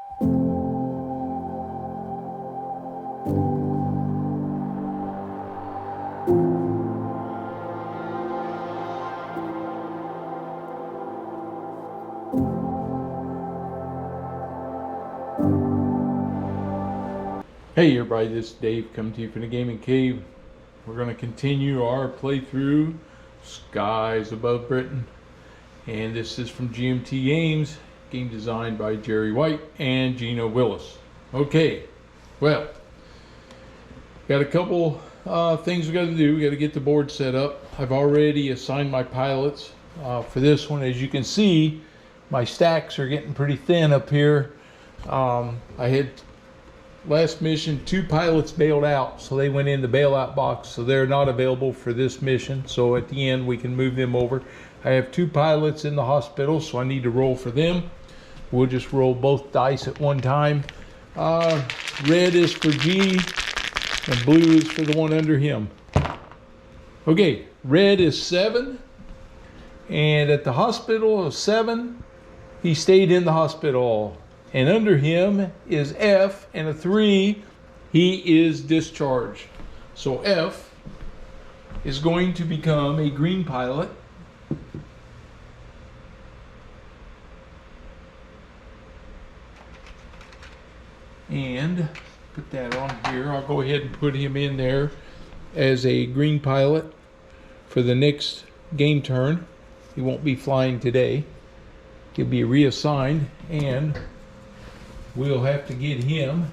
Hey everybody, this is Dave coming to you from the Gaming Cave. We're going to continue our playthrough Skies Above Britain, and this is from GMT Games, game designed by Jerry White and Gina Willis. Okay, well, got a couple things we got to do. We got to get the board set up. I've already assigned my pilots for this one. As you can see, my stacks are getting pretty thin up here. I had last mission 2 pilots bailed out, so they went in the bailout box, so they're not available for this mission. So at the end we can move them over. I have 2 pilots in the hospital, so I need to roll for them. We'll just roll both dice at one time. Red is for G and blue is for the one under him. Okay, red is 7, and at the hospital of 7 he stayed in the hospital. And under him is F, and a 3, he is discharged. So F is going to become a green pilot. And put that on here. I'll go ahead and put him in there as a green pilot for the next game turn. He won't be flying today. He'll be reassigned, and we'll have to get him.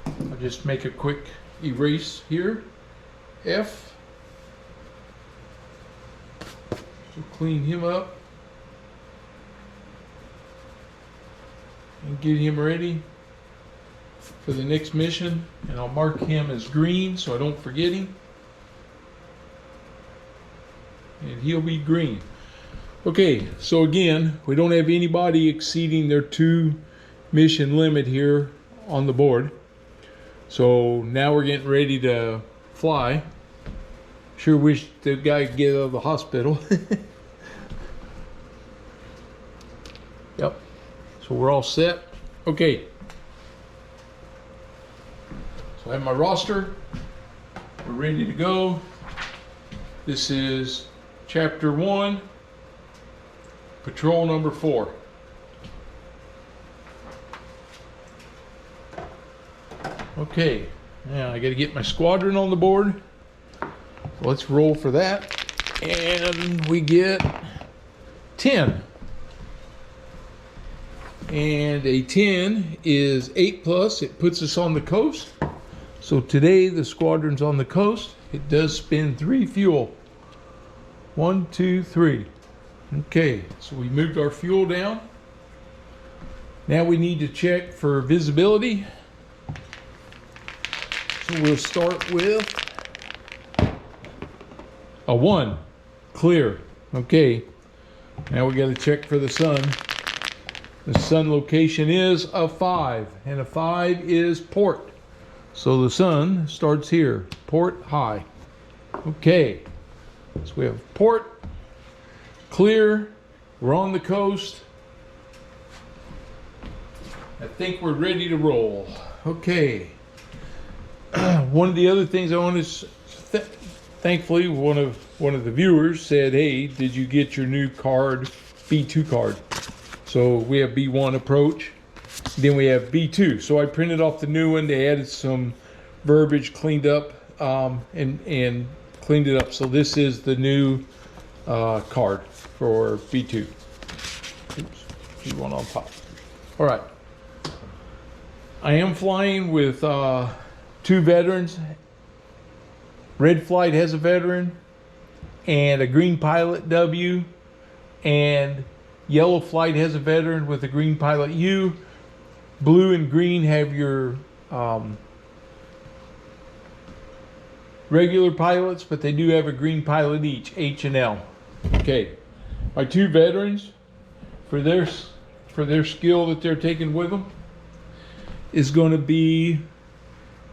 I'll just make a quick erase here. F. So clean him up and get him ready for the next mission. And I'll mark him as green so I don't forget him. And he'll be green. Okay, so again, we don't have anybody exceeding their 2 mission limit here on the board. So now we're getting ready to fly. Sure wish the guy could get out of the hospital. Yep, so we're all set. Okay, so I have my roster. We're ready to go. This is chapter 1. Patrol number 4. Okay, now I got to get my squadron on the board. Let's roll for that. And we get 10. And a 10 is 8+. It puts us on the coast. So today the squadron's on the coast. It does spend 3 fuel. 1, 2, 3. Okay, so we moved our fuel down. Now we need to check for visibility. So we'll start with a 1, clear. Okay, now we got to check for the sun. The sun location is a 5, and a 5 is port. So the sun starts here, port high. Okay, so we have port. Clear, we're on the coast. I think we're ready to roll. Okay. One of the other things I want to thankfully one of the viewers said, "Hey, did you get your new card, B2 card?" So we have B1 approach, then we have B2. So I printed off the new one. They added some verbiage, cleaned up, and cleaned it up. So this is the new card for B2. Oops, B1 on top. All right. I am flying with 2 veterans. Red flight has a veteran and a green pilot W, and yellow flight has a veteran with a green pilot U. Blue and green have your regular pilots, but they do have a green pilot each, H and L. Okay, my 2 veterans, for their skill that they're taking with them, is going to be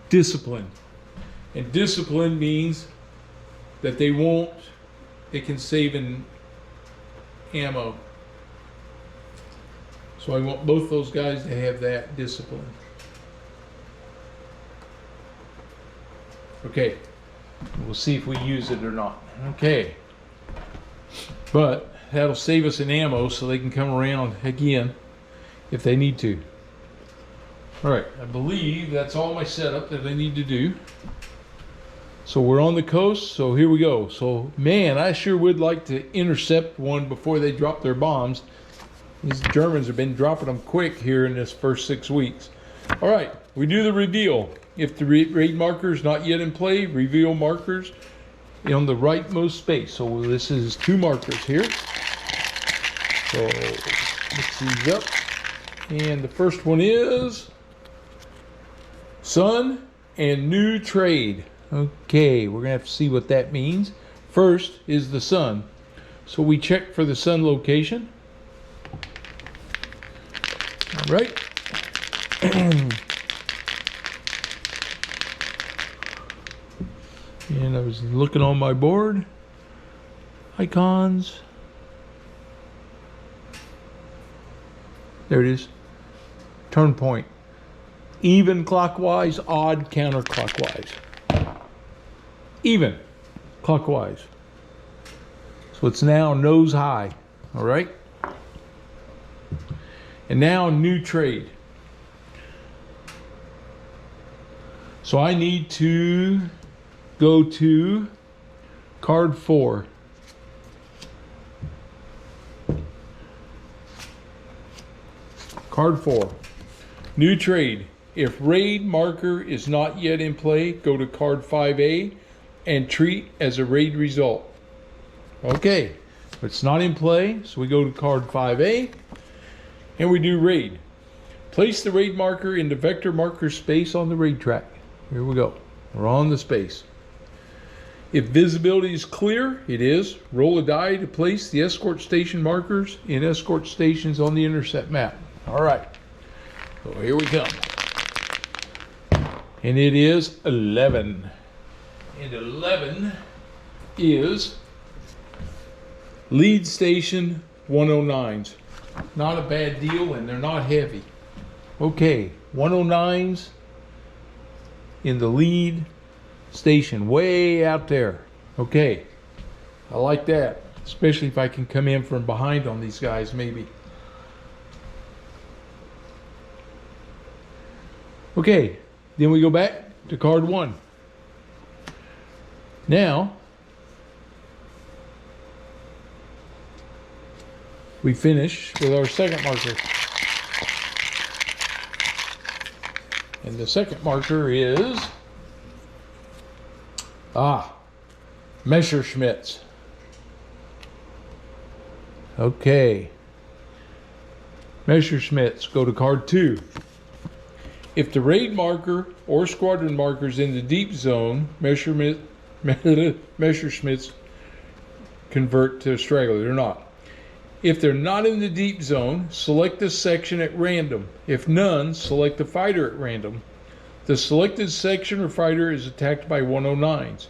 discipline. And discipline means that they can save in ammo. So I want both those guys to have that discipline. Okay, we'll see if we use it or not. Okay, but that'll save us an ammo so they can come around again if they need to. All right, I believe that's all my setup that I need to do. So we're on the coast, so here we go. So man, I sure would like to intercept one before they drop their bombs. These Germans have been dropping them quick here in this first 6 weeks. All right, we do the reveal. If the raid marker is not yet in play, reveal markers on the rightmost space. So this is 2 markers here. So mix these up. And the first one is Sun and New Trade. Okay, we're gonna have to see what that means. First is the sun. So we check for the sun location. All right. And I was looking on my board. Icons. There it is. Turn point. Even clockwise, odd counterclockwise. Even clockwise. So it's now nose high. All right. And now new trade. So I need to go to card 4. Card 4. New trade. If raid marker is not yet in play, go to card 5A and treat as a raid result. Okay, it's not in play, so we go to card 5A and we do raid. Place the raid marker in the vector marker space on the raid track. Here we go. We're on the space. If visibility is clear, it is. Roll a die to place the escort station markers in escort stations on the intercept map. All right. So here we come. And it is 11. And 11 is lead station 109s. Not a bad deal, and they're not heavy. Okay, 109s in the lead station, way out there. Okay, I like that, especially if I can come in from behind on these guys, maybe. Okay, then we go back to card 1. Now, we finish with our second marker. And the second marker is Messerschmitts. Okay. Messerschmitts, go to card 2. If the raid marker or squadron markers in the deep zone, Messerschmitts convert to straggler. They're not. If they're not in the deep zone, select a section at random. If none, select a fighter at random. The selected section or fighter is attacked by 109s.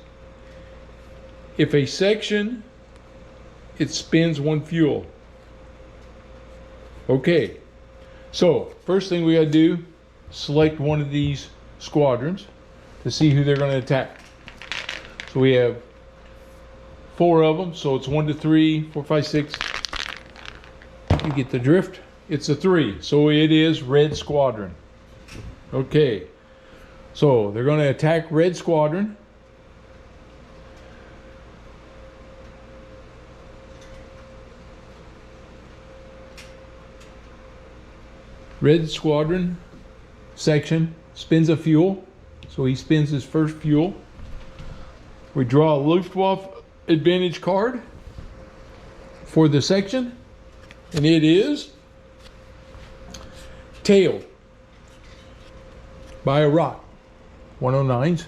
If a section, it spends 1 fuel. Okay, so first thing we gotta do, select one of these squadrons to see who they're gonna attack. So we have 4 of them, so it's 1 to 3, 4, 5, 6. You get the drift. It's a 3, so it is red squadron. Okay, so they're going to attack red squadron. Red squadron section spins a fuel, so he spins his first fuel. We draw a Luftwaffe advantage card for the section. And it is tailed by a rock. 109s.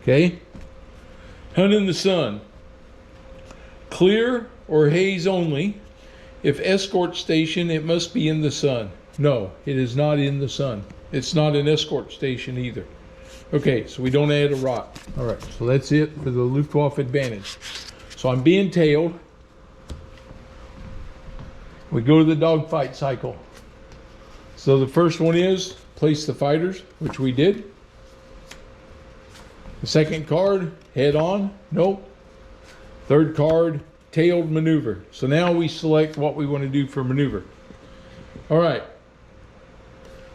Okay. Hunt in the sun. Clear or haze only. If escort station, it must be in the sun. No, it is not in the sun. It's not an escort station either. Okay, so we don't add a rock. All right, so that's it for the Luftwaffe advantage. So I'm being tailed. We go to the dogfight cycle. So the first one is place the fighters, which we did. The second card, head on, nope. Third card, tailed maneuver. So now we select what we want to do for maneuver. All right.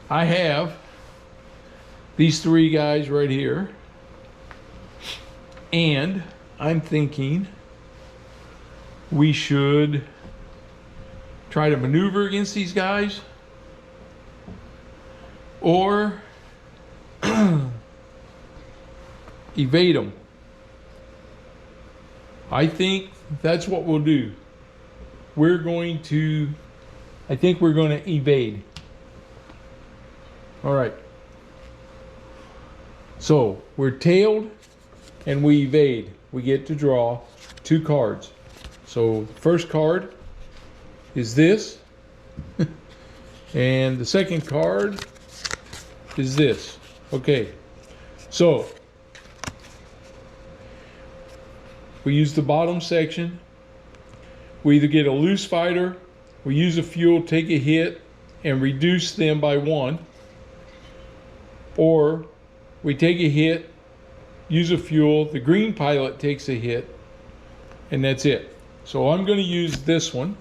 I have these three guys right here. And I'm thinking we should try to maneuver against these guys or evade them. I think that's what we'll do. I think we're going to evade. All right. So we're tailed and we evade. We get to draw 2 cards. So the first card is this. And the second card is this. Okay. So we use the bottom section. We either get a loose fighter, we use a fuel, take a hit, and reduce them by 1. Or we take a hit, use a fuel, the green pilot takes a hit, and that's it. So I'm going to use this one.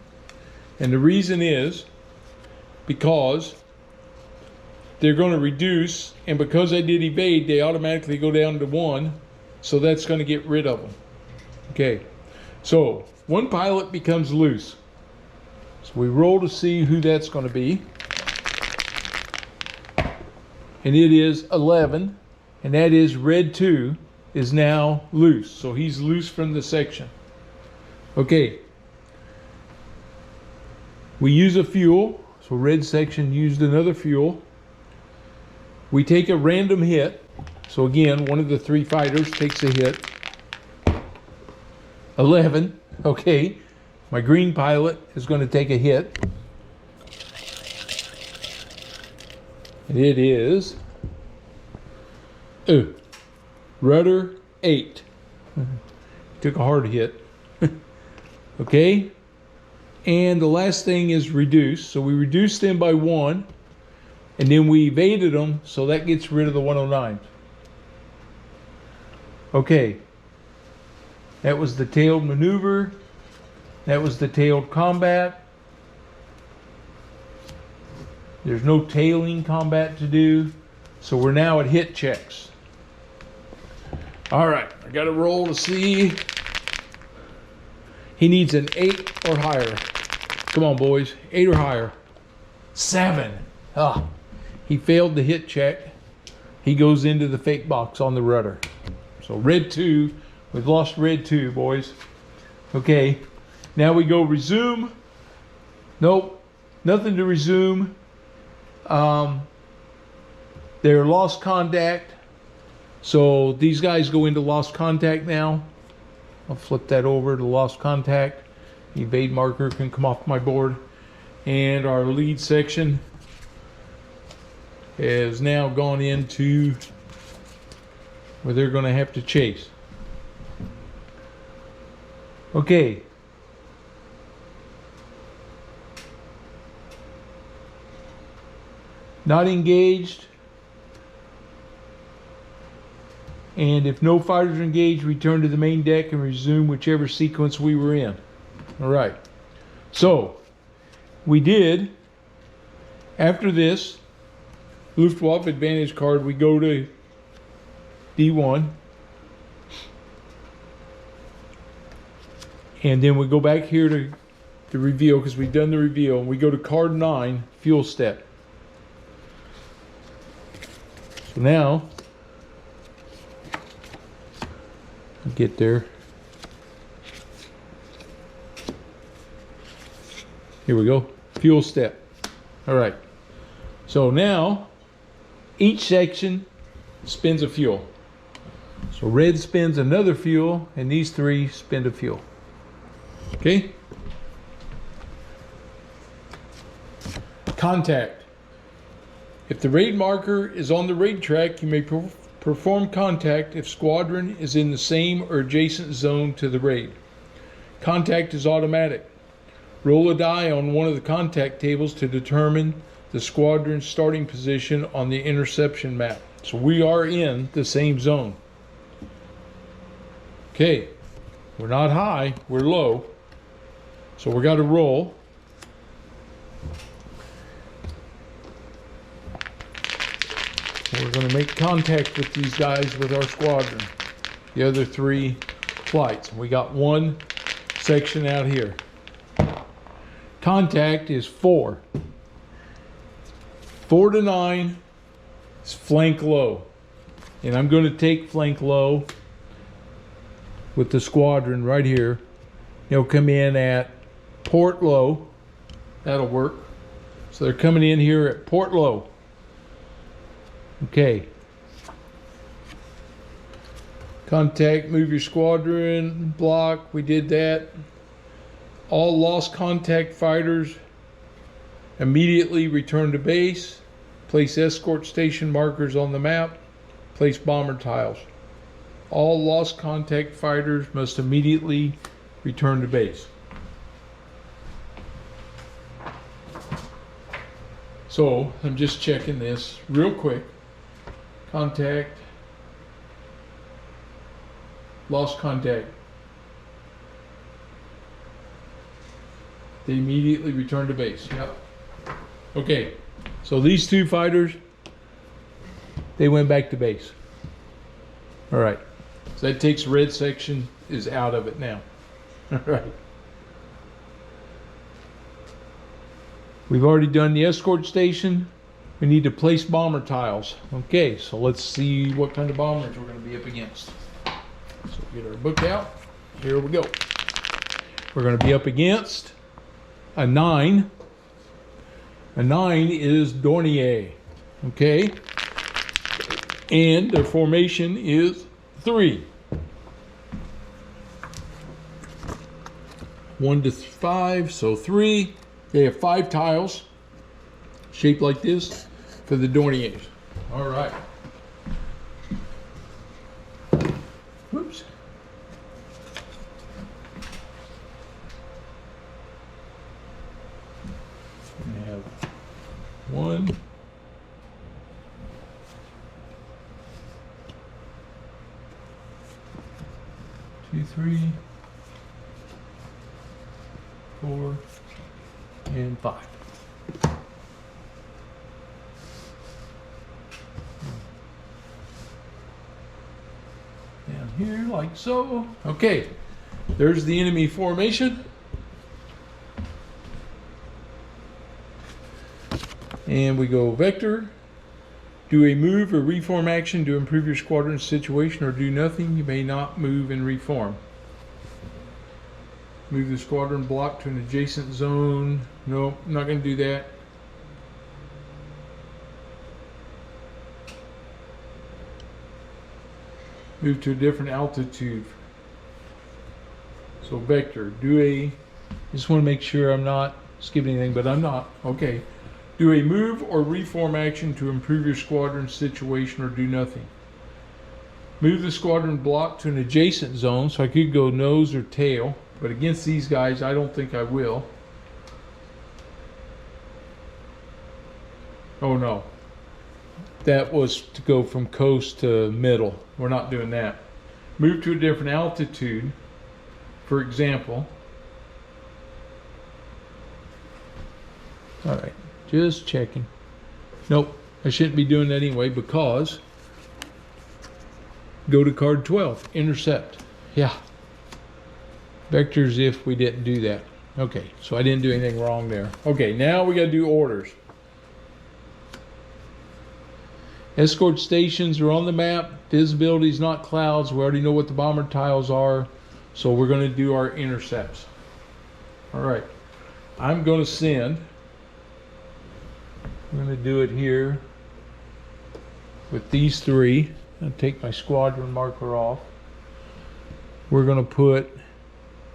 And the reason is because they're going to reduce, and because I did evade, they automatically go down to 1. So that's going to get rid of them. Okay, so one pilot becomes loose. So we roll to see who that's going to be. And it is 11, and that is red 2 is now loose. So he's loose from the section. Okay. We use a fuel. So red section used another fuel. We take a random hit. So again, one of the 3 fighters takes a hit. 11. Okay. My green pilot is going to take a hit. And it is rudder 8. Took a hard hit. Okay. And the last thing is reduce. So we reduced them by 1. And then we evaded them. So that gets rid of the 109s. Okay. That was the tailed maneuver. That was the tailed combat. There's no tailing combat to do. So we're now at hit checks. All right, I got to roll to see. He needs an 8 or higher. Come on, boys, 8 or higher. 7. He failed the hit check. He goes into the fake box on the rudder. So red 2, we've lost red 2, boys. Okay, now we go resume. Nope, nothing to resume. They're lost contact. So these guys go into lost contact now. I'll flip that over to lost contact. Evade marker can come off my board. And our lead section has now gone into where they're going to have to chase. Okay. Not engaged. And if no fighters are engaged, return to the main deck and resume whichever sequence we were in. All right. So, we did, after this, Luftwaffe advantage card, we go to D1. And then we go back here to the reveal, because we've done the reveal. We go to card 9, fuel step. So now, get there. Here we go. Fuel step. All right. So now, each section spins a fuel. So red spins another fuel, and these 3 spin a fuel. Okay? Contact. If the raid marker is on the raid track, you may perform contact if squadron is in the same or adjacent zone to the raid. Contact is automatic. Roll a die on one of the contact tables to determine the squadron starting position on the interception map. So we are in the same zone. Okay, we're not high, we're low. So we got to roll. So we're going to make contact with these guys with our squadron. The other 3 flights. We got 1 section out here. Contact is 4. 4 to 9 is flank low. And I'm going to take flank low with the squadron right here. They'll come in at port low. That'll work. So they're coming in here at port low. Okay. Contact, move your squadron, block, we did that. All lost contact fighters immediately return to base. Place escort station markers on the map. Place bomber tiles. All lost contact fighters must immediately return to base. So, I'm just checking this real quick. Contact. Lost contact. They immediately return to base. Yep. Okay. So these 2 fighters, they went back to base. All right. So that takes red section is out of it now. All right. We've already done the escort station. We need to place bomber tiles. Okay, so let's see what kind of bombers we're going to be up against. So get our book out. Here we go. We're going to be up against a 9. A 9 is Dornier. Okay. And the formation is 3. 1 to 5, so 3. They have 5 tiles shaped like this for the Dorniers. All right. Whoops. We have 1, 2, 3, 4, and 5. Down here like so. Okay, there's the enemy formation. And we go vector. Do a move or reform action to improve your squadron's situation, or do nothing. You may not move and reform. Move the squadron block to an adjacent zone. Nope, I'm not going to do that. Move to a different altitude. So vector, do a, just want to make sure I'm not skipping anything, but I'm not. Okay. Do a move or reform action to improve your squadron's situation, or do nothing. Move the squadron block to an adjacent zone, so I could go nose or tail, but against these guys I don't think I will. Oh no, that was to go from coast to middle. We're not doing that. Move to a different altitude, for example. All right, just checking. Nope, I shouldn't be doing that anyway, because go to card 12, intercept. Yeah, vectors if we didn't do that. Okay, so I didn't do anything wrong there. Okay, now we got to do orders. Escort stations are on the map. Visibility is not clouds. We already know what the bomber tiles are, so we're going to do our intercepts. All right, I'm going to send. I'm going to do it here with these 3. I'll take my squadron marker off. We're going to put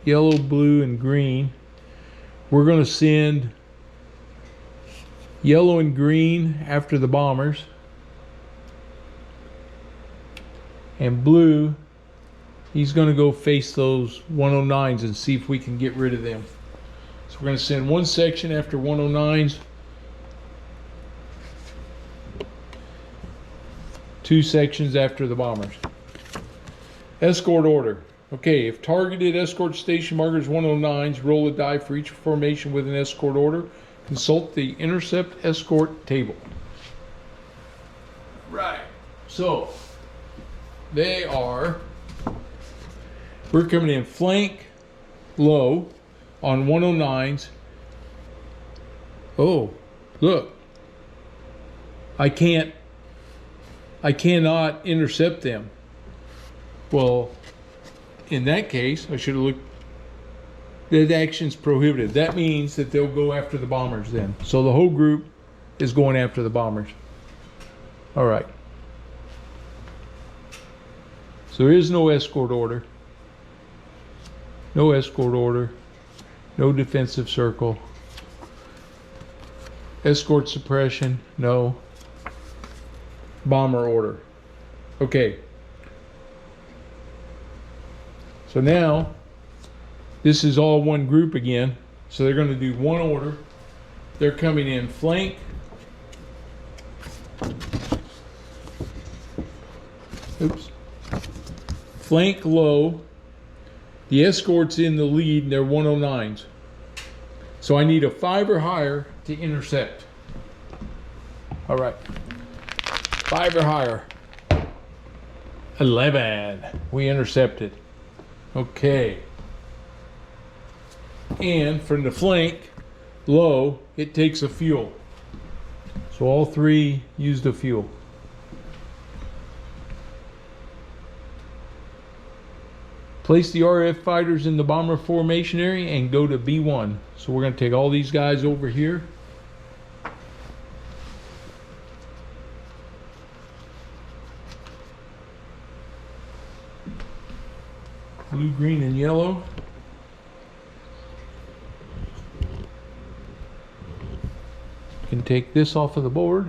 yellow, blue, and green. We're going to send yellow and green after the bombers. And blue, he's going to go face those 109s and see if we can get rid of them. So we're going to send one section after 109s. 2 sections after the bombers. Escort order. Okay, if targeted escort station markers 109s, roll a die for each formation with an escort order. Consult the intercept escort table. Right. So they are, we're coming in flank low on 109s. Oh, look. I cannot intercept them. Well, in that case, I should have looked. That action's prohibited. That means that they'll go after the bombers then. So the whole group is going after the bombers. All right. So there is no escort order. No escort order. No defensive circle. Escort suppression, no. Bomber order. Okay. So now, this is all one group again. So they're going to do one order. They're coming in flank. Oops. Flank low. The escort's in the lead and they're 109s. So I need a 5 or higher to intercept. All right. 5 or higher. 11. We intercepted. Okay. And from the flank, low, it takes a fuel. So all 3 used a fuel. Place the RF fighters in the bomber formation area and go to B1. So we're going to take all these guys over here. Blue, green, and yellow. You can take this off of the board.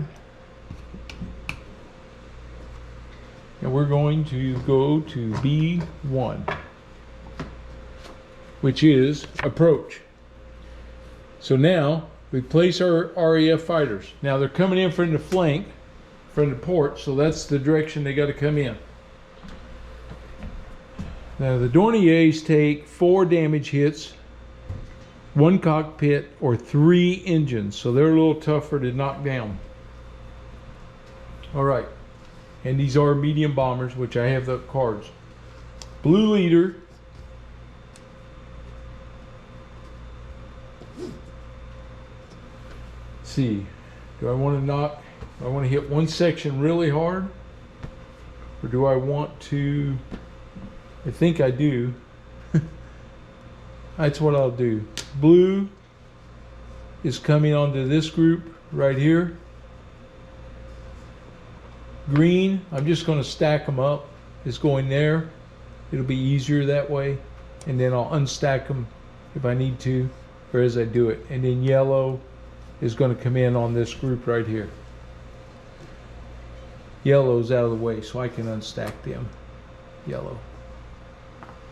And we're going to go to B1, which is approach. So now we place our RAF fighters. Now they're coming in from the flank, from the port, so that's the direction they got to come in. Now the Dorniers take 4 damage hits, 1 cockpit, or 3 engines, so they're a little tougher to knock down. All right. And these are medium bombers, which I have the cards. Blue leader. Let's see, do I want to knock? Do I want to hit one section really hard? Or do I want to? I think I do. That's what I'll do. Blue is coming onto this group right here. Green, I'm just going to stack them up. It's going there. It'll be easier that way. And then I'll unstack them if I need to, or as I do it. And then yellow is going to come in on this group right here. Yellow's out of the way, so I can unstack them. Yellow.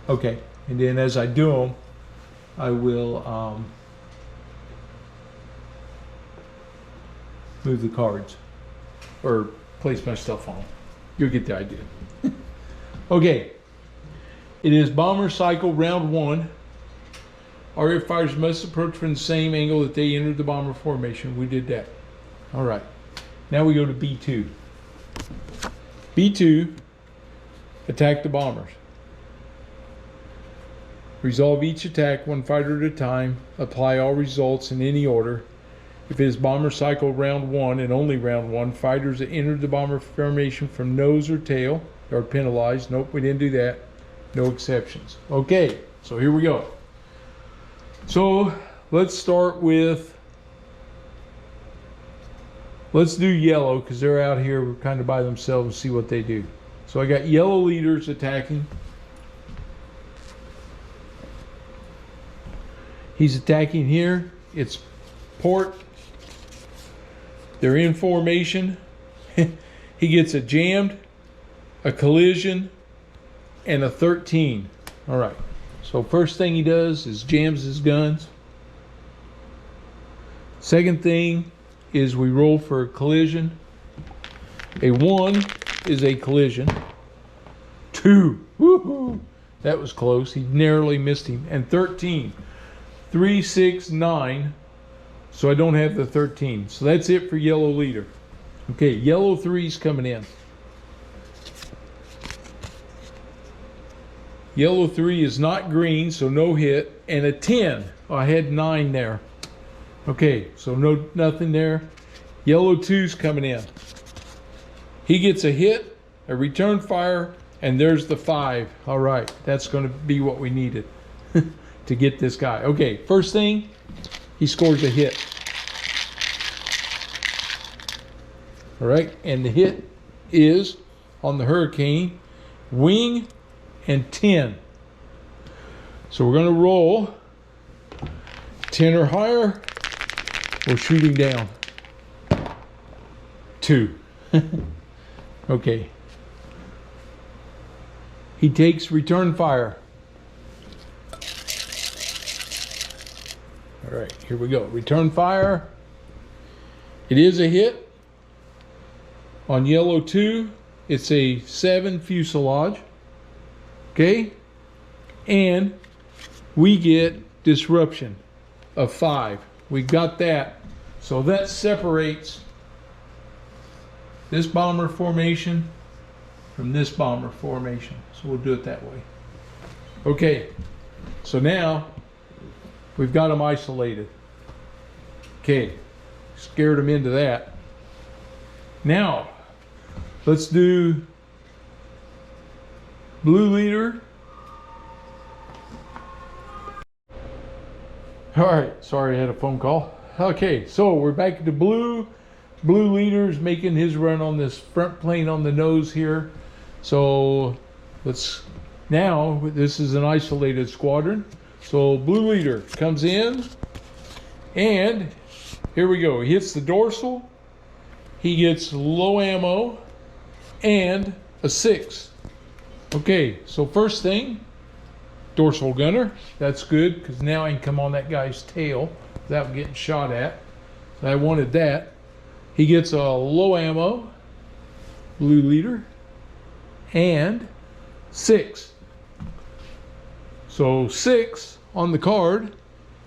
Okay, and then as I do them, I will move the cards, or place my stuff on. You'll get the idea. Okay. It is bomber cycle round 1. RF fighters must approach from the same angle that they entered the bomber formation. We did that. All right. Now we go to B2. B2, attack the bombers. Resolve each attack 1 fighter at a time. Apply all results in any order. If it is bomber cycle round 1 and only round 1, fighters that entered the bomber formation from nose or tail are penalized. Nope, we didn't do that. No exceptions. Okay, so here we go. So let's start with, let's do yellow because they're out here kind of by themselves and see what they do. So I got yellow leaders attacking. He's attacking here. It's port. They're in formation. He gets a jammed, a collision, and a 13. All right. So first thing he does is jams his guns. Second thing is we roll for a collision. A 1 is a collision. 2. Woohoo! That was close. He narrowly missed him. And 13. 3, 6, 9. So I don't have the 13. So that's it for yellow leader. Okay, yellow 3's coming in. Yellow 3 is not green, so no hit. And a 10. Oh, I had 9 there. Okay, so nothing there. Yellow 2's coming in. He gets a hit, a return fire, and there's the 5. All right, that's going to be what we needed to get this guy. Okay, first thing, he scores a hit. All right, and the hit is on the Hurricane, wing and 10. So we're going to roll 10 or higher. We're shooting down. 2. Okay. He takes return fire. All right, here we go. Return fire. It is a hit. On yellow 2, it's a 7 fuselage. Okay? And we get disruption of 5. We got that. So that separates this bomber formation from this bomber formation. So we'll do it that way. Okay. So now we've got them isolated. Okay. Scared them into that. Now let's do blue leader. All right, sorry I had a phone call. Okay, so we're back to blue. Blue leader's making his run on this front plane on the nose here. So now this is an isolated squadron. So blue leader comes in and here we go. He hits the dorsal. He gets low ammo and a 6. Okay, so first thing, dorsal gunner. That's good because now I can come on that guy's tail without getting shot at. So I wanted that. He gets a low ammo, blue leader, and 6. So 6 on the card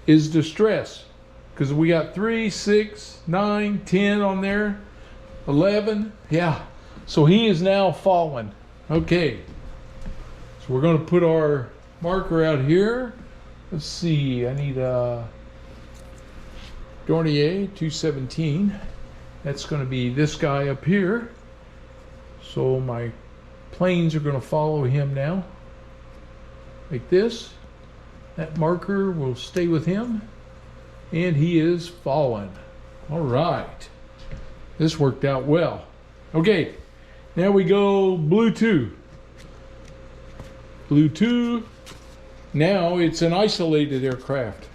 is distress because we got 3, 6, 9, 10 on there, 11. Yeah, so he is now fallen. Okay, so we're going to put our marker out here. Let's see, I need a Dornier 217. That's going to be this guy up here. So my planes are going to follow him now. Like this. That marker will stay with him. And he is fallen. All right. This worked out well. Okay. Now we go blue 2. Blue 2. Now it's an isolated aircraft.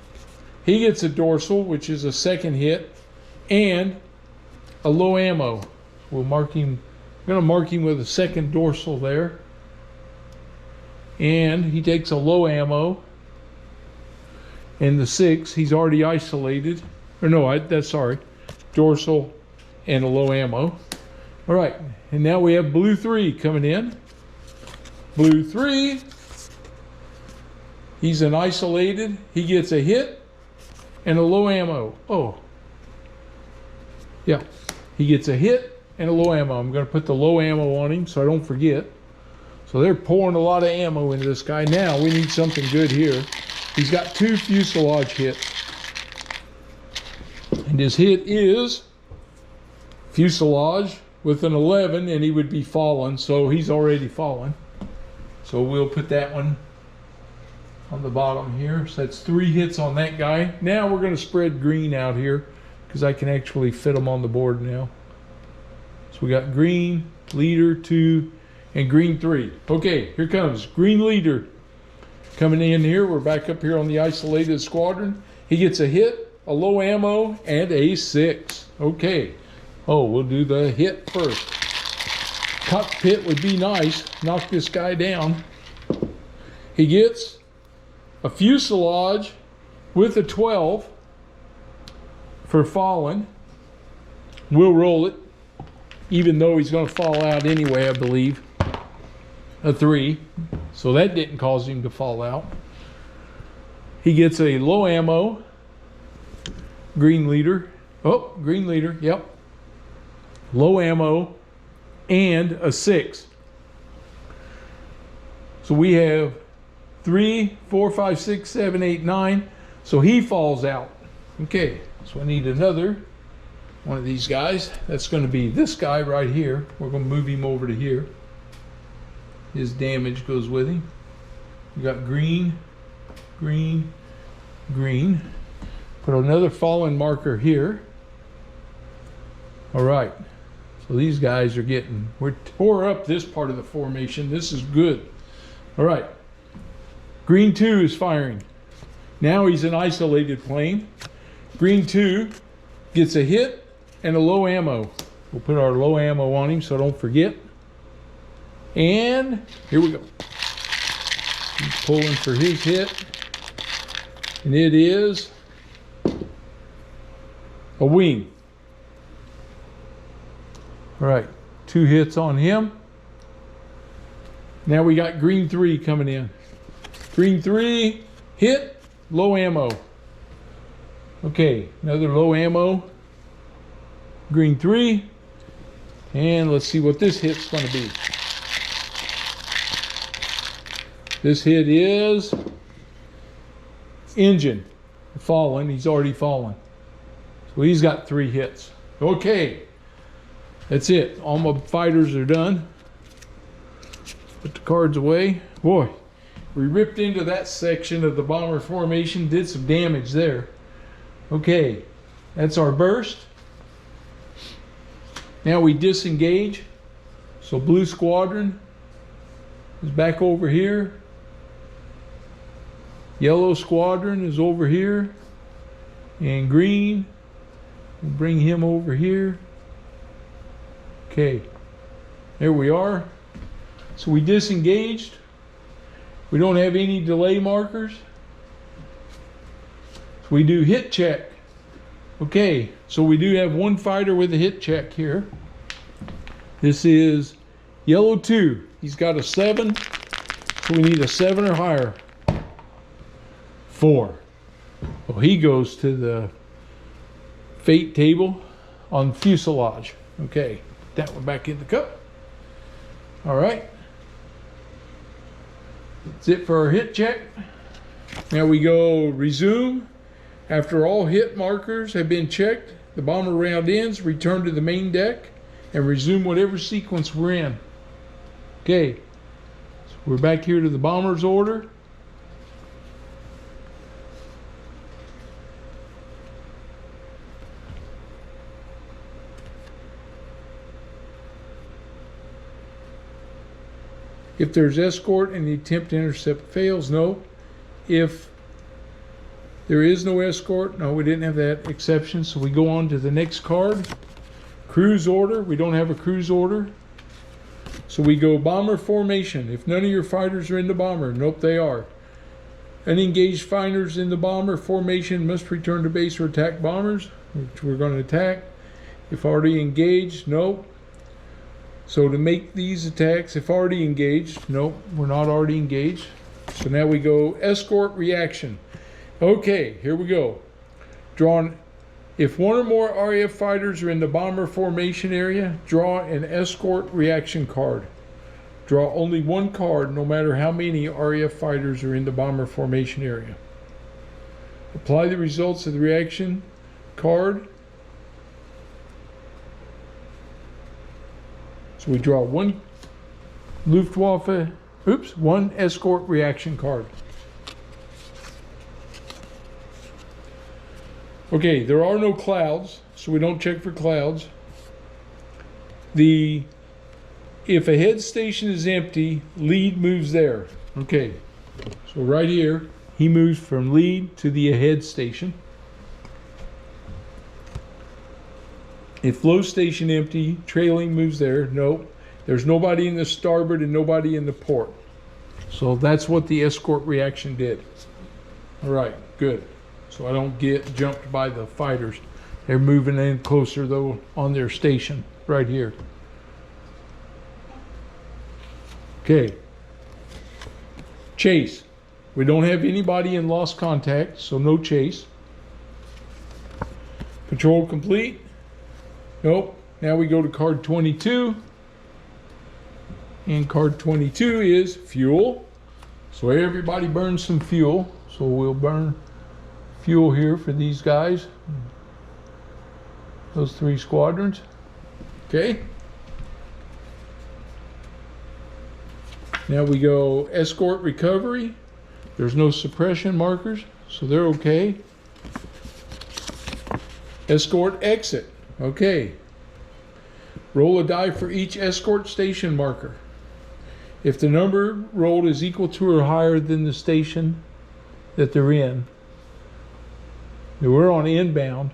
He gets a dorsal, which is a 2nd hit, and a low ammo. We'll mark him. I'm going to mark him with a 2nd dorsal there. And he takes a low ammo. And the 6, he's already isolated. Or no, that's sorry. Dorsal and a low ammo. All right, and now we have blue 3 coming in. Blue 3. He's an isolated. He gets a hit and a low ammo. Oh. Yeah. He gets a hit and a low ammo. I'm going to put the low ammo on him so I don't forget. So they're pouring a lot of ammo into this guy. Now we need something good here. He's got 2 fuselage hits. And his hit is fuselage with an 11, and he would be fallen. So he's already fallen. So we'll put that one on the bottom here. So that's 3 hits on that guy. Now we're going to spread green out here because I can actually fit them on the board now. So we got green, leader 2, and green 3. Okay, here comes green leader coming in here. We're back up here on the isolated squadron. He gets a hit, a low ammo, and a 6. Okay. Oh, we'll do the hit first. Cockpit would be nice. Knock this guy down. He gets a fuselage with a 12 for fallen. We'll roll it. even though he's going to fall out anyway, I believe. A 3. So that didn't cause him to fall out. He gets a low ammo green leader. Oh, green leader, yep. Low ammo and a 6. So we have 3, 4, 5, 6, 7, 8, 9. So he falls out. Okay, so I need another one of these guys. That's going to be this guy right here. We're going to move him over to here. His damage goes with him. You got green, green, green. Put another fallen marker here. All right. So these guys are getting, we're tore up this part of the formation. This is good. All right. Green 2 is firing. Now he's an isolated plane. Green 2 gets a hit and a low ammo. We'll put our low ammo on him so I don't forget. And here we go. He's pulling for his hit. And it is a wing. All right, 2 hits on him. Now we got green 3 coming in. Green 3, hit, low ammo. Okay, another low ammo. Green 3. And let's see what this hit's going to be. This hit is engine. Fallen. He's already fallen. So he's got 3 hits. Okay. That's it. All my fighters are done. Put the cards away. Boy, we ripped into that section of the bomber formation. Did some damage there. Okay. That's our burst. Now we disengage. So blue squadron is back over here. Yellow squadron is over here. And green, we'll bring him over here. Okay, there we are. So we disengaged. We don't have any delay markers. So we do hit check. Okay, so we do have one fighter with a hit check here. This is yellow 2. He's got a 7. So we need a 7 or higher. 4. Well, he goes to the fate table on fuselage. Okay, that one back in the cup. All right. That's it for our hit check. Now we go resume. After all hit markers have been checked, the bomber round ends, return to the main deck, and resume whatever sequence we're in. Okay, so we're back here to the bomber's order. If there's escort and the attempt to intercept fails, no. If there is no escort, no, we didn't have that exception, so we go on to the next card. Cruise order, we don't have a cruise order. So we go bomber formation. If none of your fighters are in the bomber, nope, they are. Unengaged fighters in the bomber formation must return to base or attack bombers, which we're going to attack. If already engaged, nope. So to make these attacks, if already engaged, nope, we're not already engaged. So now we go escort reaction. Okay, here we go. If one or more RAF fighters are in the bomber formation area, draw an escort reaction card. Draw only one card, no matter how many RAF fighters are in the bomber formation area. Apply the results of the reaction card. So we draw one Luftwaffe, one escort reaction card. Okay, there are no clouds, so we don't check for clouds. If a head station is empty, lead moves there. Okay, so right here, he moves from lead to the ahead station. If flow station empty, trailing moves there. Nope, there's nobody in the starboard and nobody in the port. So that's what the escort reaction did. All right, good. So I don't get jumped by the fighters. They're moving in closer though on their station right here. Okay. Chase. We don't have anybody in lost contact, so no chase. Patrol complete. Nope. Now we go to card 22. And card 22 is fuel. So everybody burns some fuel. So we'll burn fuel here for these guys. Those 3 squadrons. Okay. Now we go escort recovery. There's no suppression markers, so they're okay. Escort exit. Okay. Roll a die for each escort station marker. If the number rolled is equal to or higher than the station that they're in, now we're on inbound.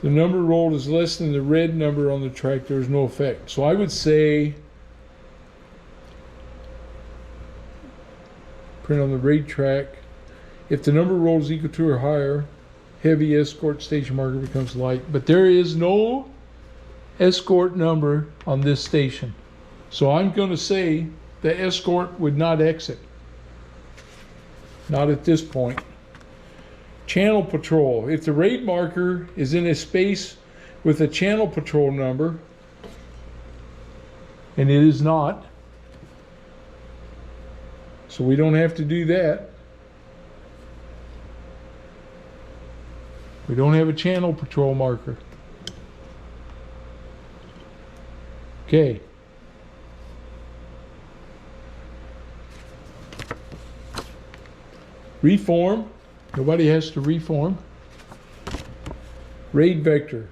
The number rolled is less than the red number on the track, there's no effect. So I would say, print on the raid track, if the number rolled is equal to or higher, heavy escort station marker becomes light. But there is no escort number on this station. So I'm going to say the escort would not exit. Not at this point. Channel patrol. If the raid marker is in a space with a channel patrol number, and it is not, so we don't have to do that. We don't have a channel patrol marker. Okay. Reform. Nobody has to reform. Raid vector.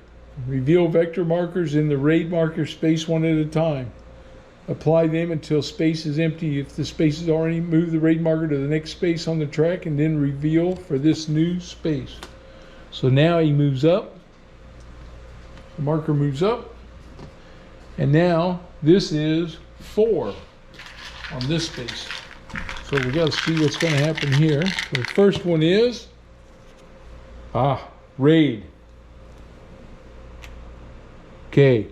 Reveal vector markers in the raid marker space one at a time. Apply them until space is empty. If the space is already, move the raid marker to the next space on the track and then reveal for this new space. So now he moves up. The marker moves up. And now this is 4 on this space. So we got to see what's going to happen here. So the first one is raid. Okay.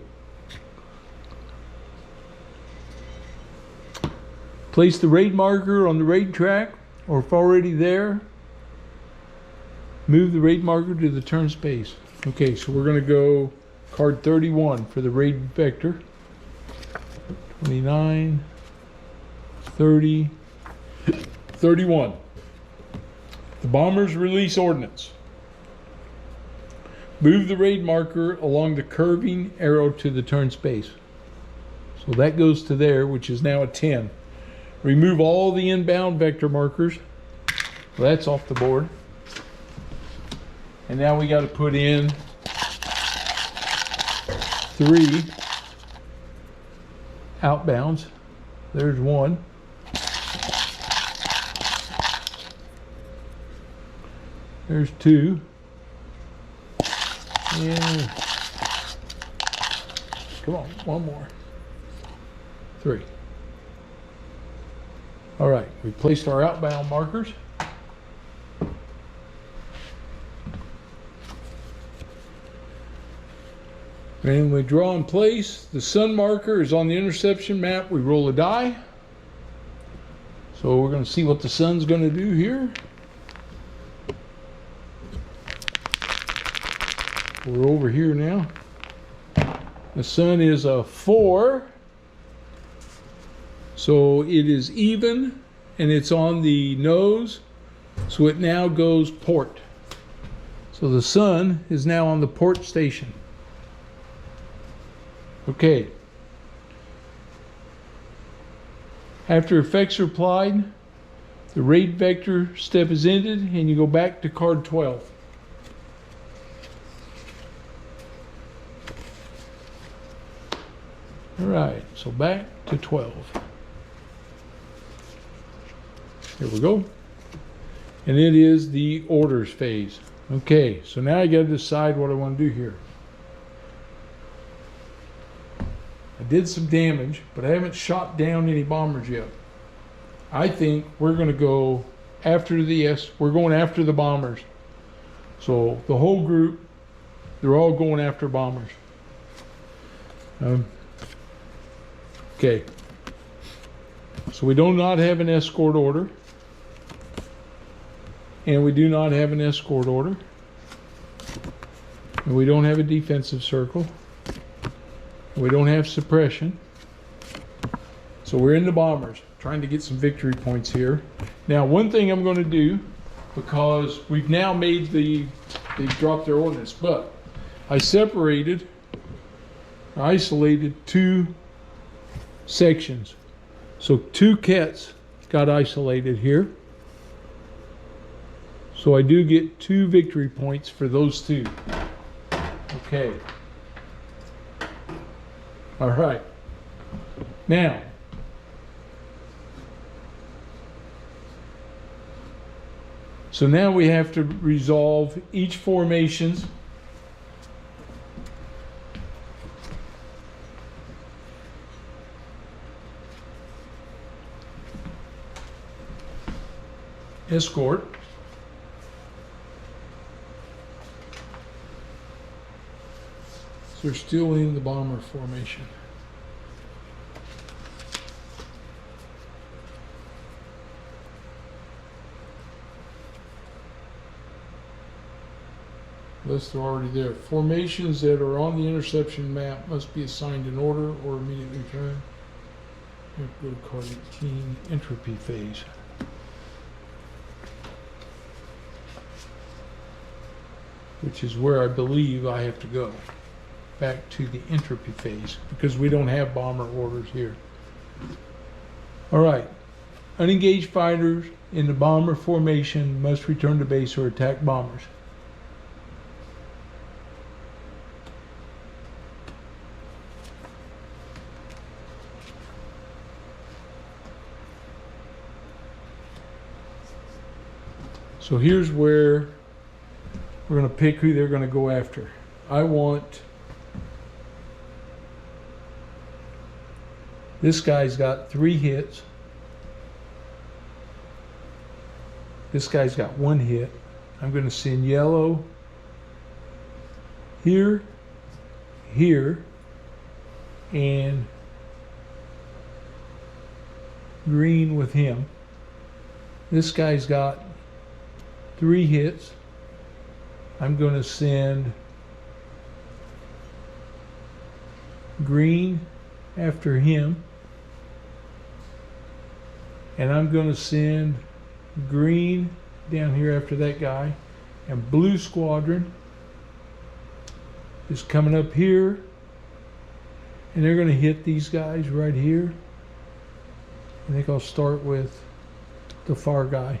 Place the raid marker on the raid track, or if already there, move the raid marker to the turn space. Okay, so we're going to go card 31 for the raid vector. 29, 30, 31. The bombers release ordnance. Move the raid marker along the curving arrow to the turn space. So that goes to there, which is now a 10. Remove all the inbound vector markers. Well, that's off the board. And now we got to put in 3 outbounds. There's 1. There's 2. And come on, 1 more. 3. All right, we placed our outbound markers. And we draw in place. The sun marker is on the interception map. We roll a die. So we're going to see what the sun's going to do here. We're over here now. The sun is a 4. So it is even, and it's on the nose. So it now goes port. So the sun is now on the port station. Okay. After effects are applied, the raid vector step is ended, and you go back to card 12. All right, so back to 12. Here we go. And it is the orders phase. Okay, so now I got to decide what I want to do here. I did some damage, but I haven't shot down any bombers yet. I think we're going to go after we're going after the bombers. So the whole group They're all going after bombers. Okay. So we do not have an escort order. And we do not have an escort order. And we don't have a defensive circle. And we don't have suppression. So we're in the bombers, trying to get some victory points here. Now, one thing I'm going to do, because we've now made they've dropped their ordnance, but I isolated 2 sections. So 2 kets got isolated here. So I do get 2 victory points for those 2. Okay. All right. Now, so now we have to resolve each formation's escort. So they're still in the bomber formation. Unless they're already there. Formations that are on the interception map must be assigned in order or immediately returned. Go to card 18, entropy phase. Which is where I believe I have to go. Back to the entropy phase, because we don't have bomber orders here. All right. Unengaged fighters in the bomber formation must return to base or attack bombers. So here's where we're going to pick who they're going to go after. I want this guy's got 3 hits. This guy's got 1 hit. I'm going to send yellow here, here, and green with him. This guy's got 3 hits. I'm going to send green after him. And I'm going to send green down here after that guy. And blue squadron is coming up here. And they're going to hit these guys right here. I think I'll start with the far guy.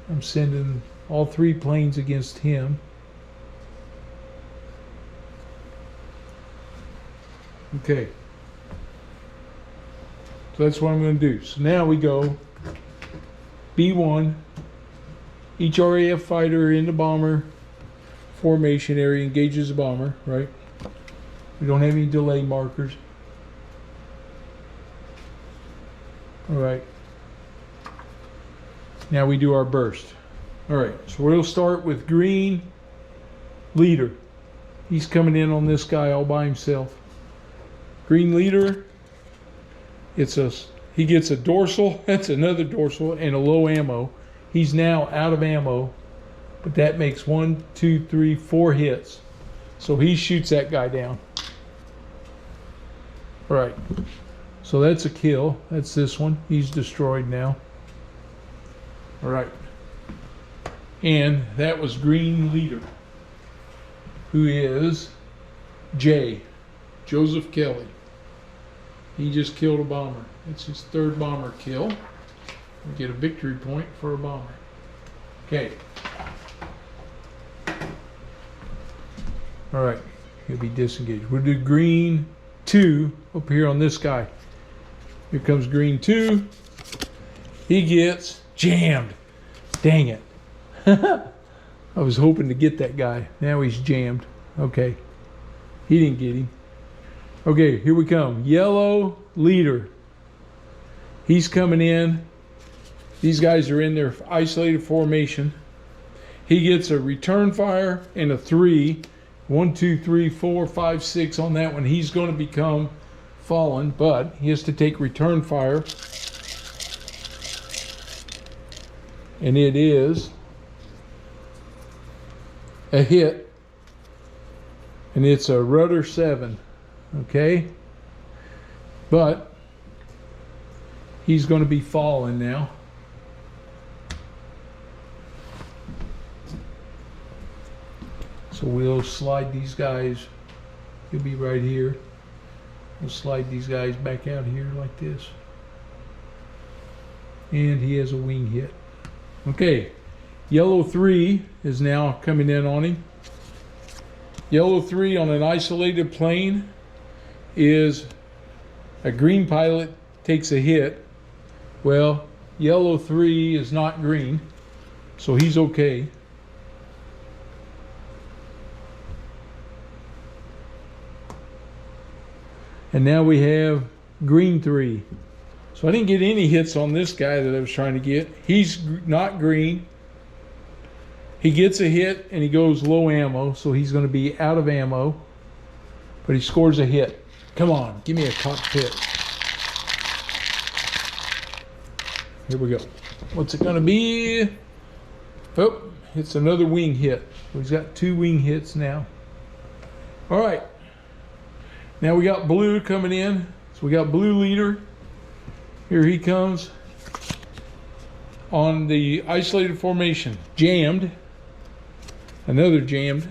I'm sending all 3 planes against him. Okay. So that's what I'm going to do. So now we go B1. Each RAF fighter in the bomber formation area engages the bomber, right? We don't have any delay markers. All right. Now we do our burst. All right, so we'll start with green leader. He's coming in on this guy all by himself. Green leader, he gets a dorsal, that's another dorsal, and a low ammo. He's now out of ammo, but that makes 1, 2, 3, 4 hits. So he shoots that guy down. All right, so that's a kill. That's this one. He's destroyed now. All right. And that was green leader, who is Joseph Kelly. He just killed a bomber. It's his 3rd bomber kill. We get a victory point for a bomber. Okay. All right, he'll be disengaged. We'll do green 2 up here on this guy. Here comes green 2. He gets jammed. Dang it. I was hoping to get that guy. Now he's jammed. Okay. He didn't get him. Okay, here we come. Yellow leader. He's coming in. These guys are in their isolated formation. He gets a return fire and a 3 1, 2, 3, 4, 5, 6 on that one. He's going to become fallen, but he has to take return fire. And it is a hit. And it's a rudder 7. Okay? But he's going to be fallen now. So we'll slide these guys. He'll be right here. We'll slide these guys back out here like this. And he has a wing hit. Okay. Yellow 3 is now coming in on him. Yellow 3 on an isolated plane is a green pilot takes a hit. Well, yellow 3 is not green, so he's okay. And now we have green 3. So I didn't get any hits on this guy that I was trying to get. He's not green. He gets a hit and he goes low ammo, so he's going to be out of ammo. But he scores a hit. Come on, give me a cockpit. Here we go. What's it going to be? Oh, it's another wing hit. So he's got 2 wing hits now. All right. Now we got blue coming in. So we got blue leader. Here he comes on the isolated formation. Jammed. Another jammed.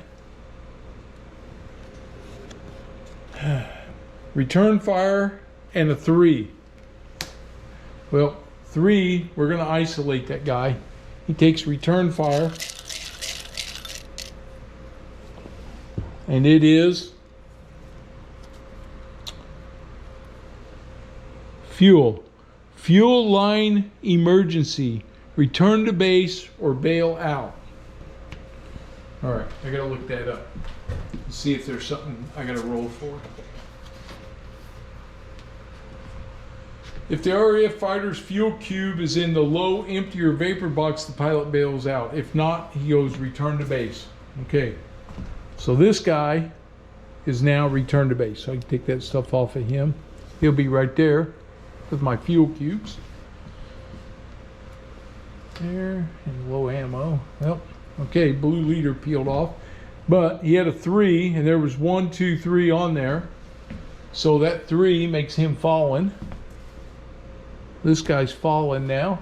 Return fire and a 3. Well, 3, we're going to isolate that guy. He takes return fire. And it is fuel. Fuel line emergency. Return to base or bail out. All right, I gotta look that up. See if there's something I gotta roll for. If the RAF fighter's fuel cube is in the low, empty, or vapor box, the pilot bails out. If not, he goes return to base. Okay, so this guy is now return to base. So I can take that stuff off of him. He'll be right there with my fuel cubes. There, and low ammo. Well, okay, blue leader peeled off. But he had a 3, and there was 1, 2, 3 on there. So that 3 makes him fallen. This guy's fallen now.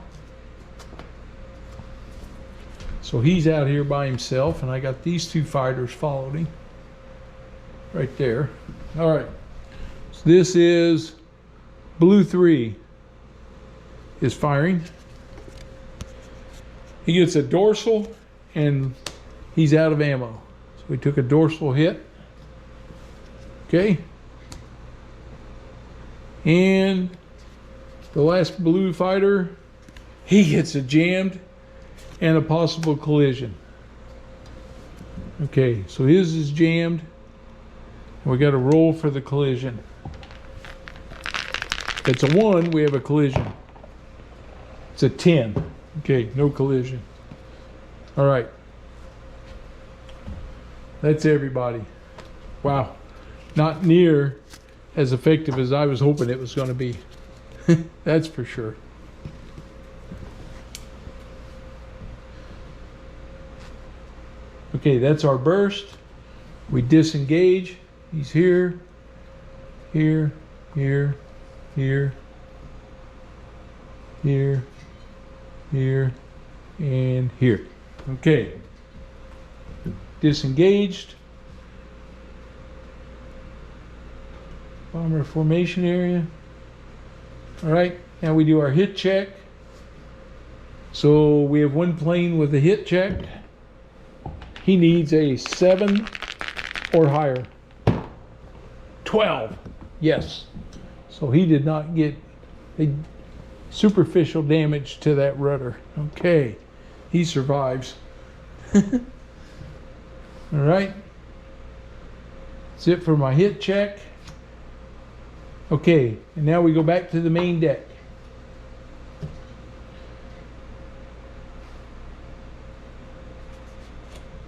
So he's out here by himself, and I got these 2 fighters following him. Right there. All right. So this is blue 3 is firing. He gets a dorsal, and he's out of ammo. So we took a dorsal hit. Okay. And the last blue fighter, he gets a jammed and a possible collision. Okay, so his is jammed. And we got to roll for the collision. If it's a 1, we have a collision. It's a 10. Okay, no collision. All right. That's everybody. Wow. Not near as effective as I was hoping it was going to be. That's for sure. Okay, that's our burst. We disengage. He's here, here, here, here, here, here, and here. Okay. Disengaged. Bomber formation area. All right, now we do our hit check. So we have 1 plane with a hit check. He needs a 7 or higher. 12, yes. So he did not get a superficial damage to that rudder. Okay, he survives. All right, that's it for my hit check. Okay, and now we go back to the main deck.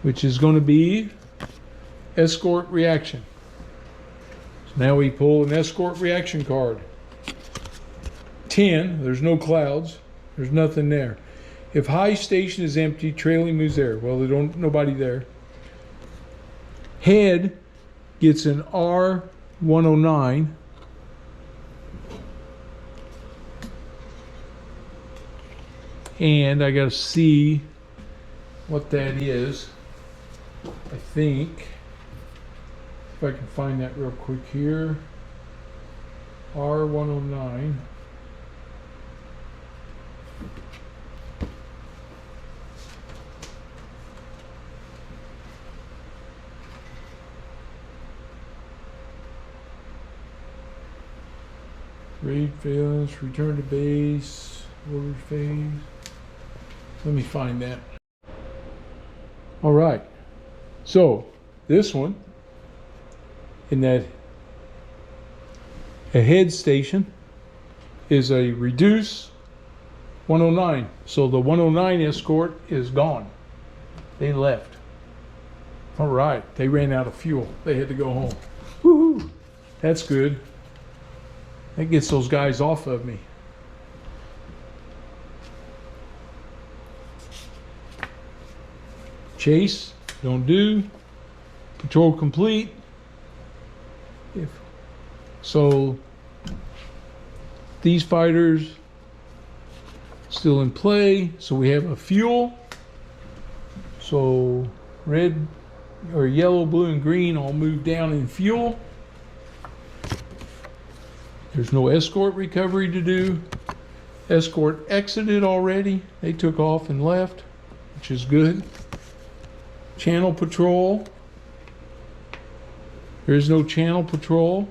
Which is going to be escort reaction. So now we pull an escort reaction card. 10, there's no clouds, there's nothing there. If high station is empty, trailing moves there. Well, they don't, nobody there. Head gets an R109. And I gotta see what that is. I think, if I can find that real quick here. R109. Raid fails, return to base, order phase. Let me find that. All right. So this one, in that a head station, is a reduce 109. So the 109 escort is gone. They left. All right. They ran out of fuel. They had to go home. Woohoo! That's good. That gets those guys off of me. Chase, don't do. Patrol complete. So these fighters still in play. So we have a fuel. So red or yellow, blue, and green all move down in fuel. There's no escort recovery to do. Escort exited already. They took off and left, which is good. Channel patrol. There's no channel patrol,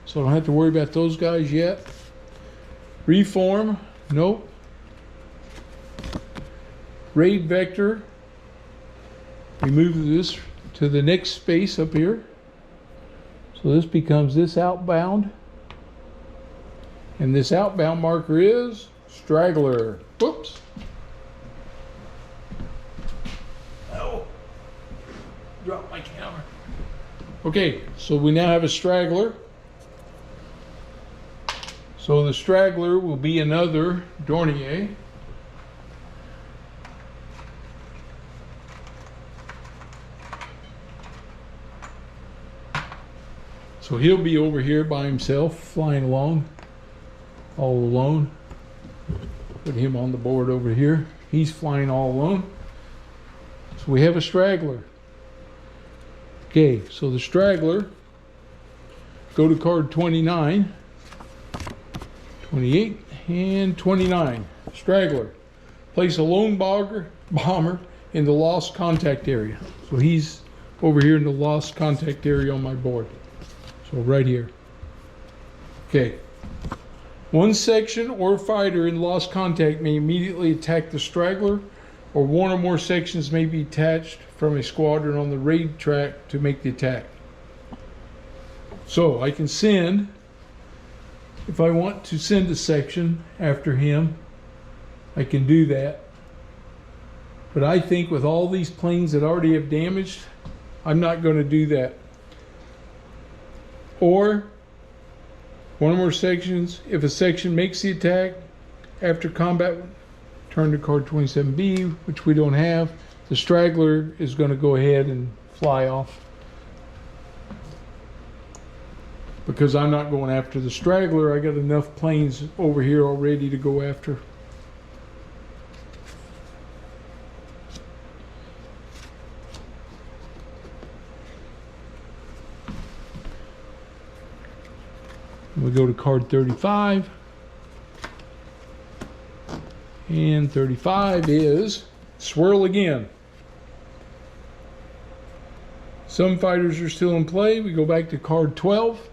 so I don't have to worry about those guys yet. Reform, nope. Raid vector. We move this to the next space up here. So this becomes this outbound. And this outbound marker is straggler. Whoops. Oh. Drop my camera. Okay, so we now have a straggler. So the straggler will be another Dornier. So he'll be over here by himself, flying along. All alone. Put him on the board over here. He's flying all alone. So we have a straggler. Okay, so the straggler, go to card 29, 28, and 29. Straggler. Place a lone bomber in the lost contact area. So he's over here in the lost contact area on my board. So right here. Okay. One section or fighter in lost contact may immediately attack the straggler, or one or more sections may be attached from a squadron on the raid track to make the attack. So I can send, if I want to send a section after him, I can do that. But I think with all these planes that already have damaged, I'm not going to do that. Or one or more sections, if a section makes the attack after combat, turn to card 27B, which we don't have. The straggler is going to go ahead and fly off. Because I'm not going after the straggler, I got enough planes over here already to go after. We go to card 35. And 35 is swirl again. Some fighters are still in play. We go back to card 12.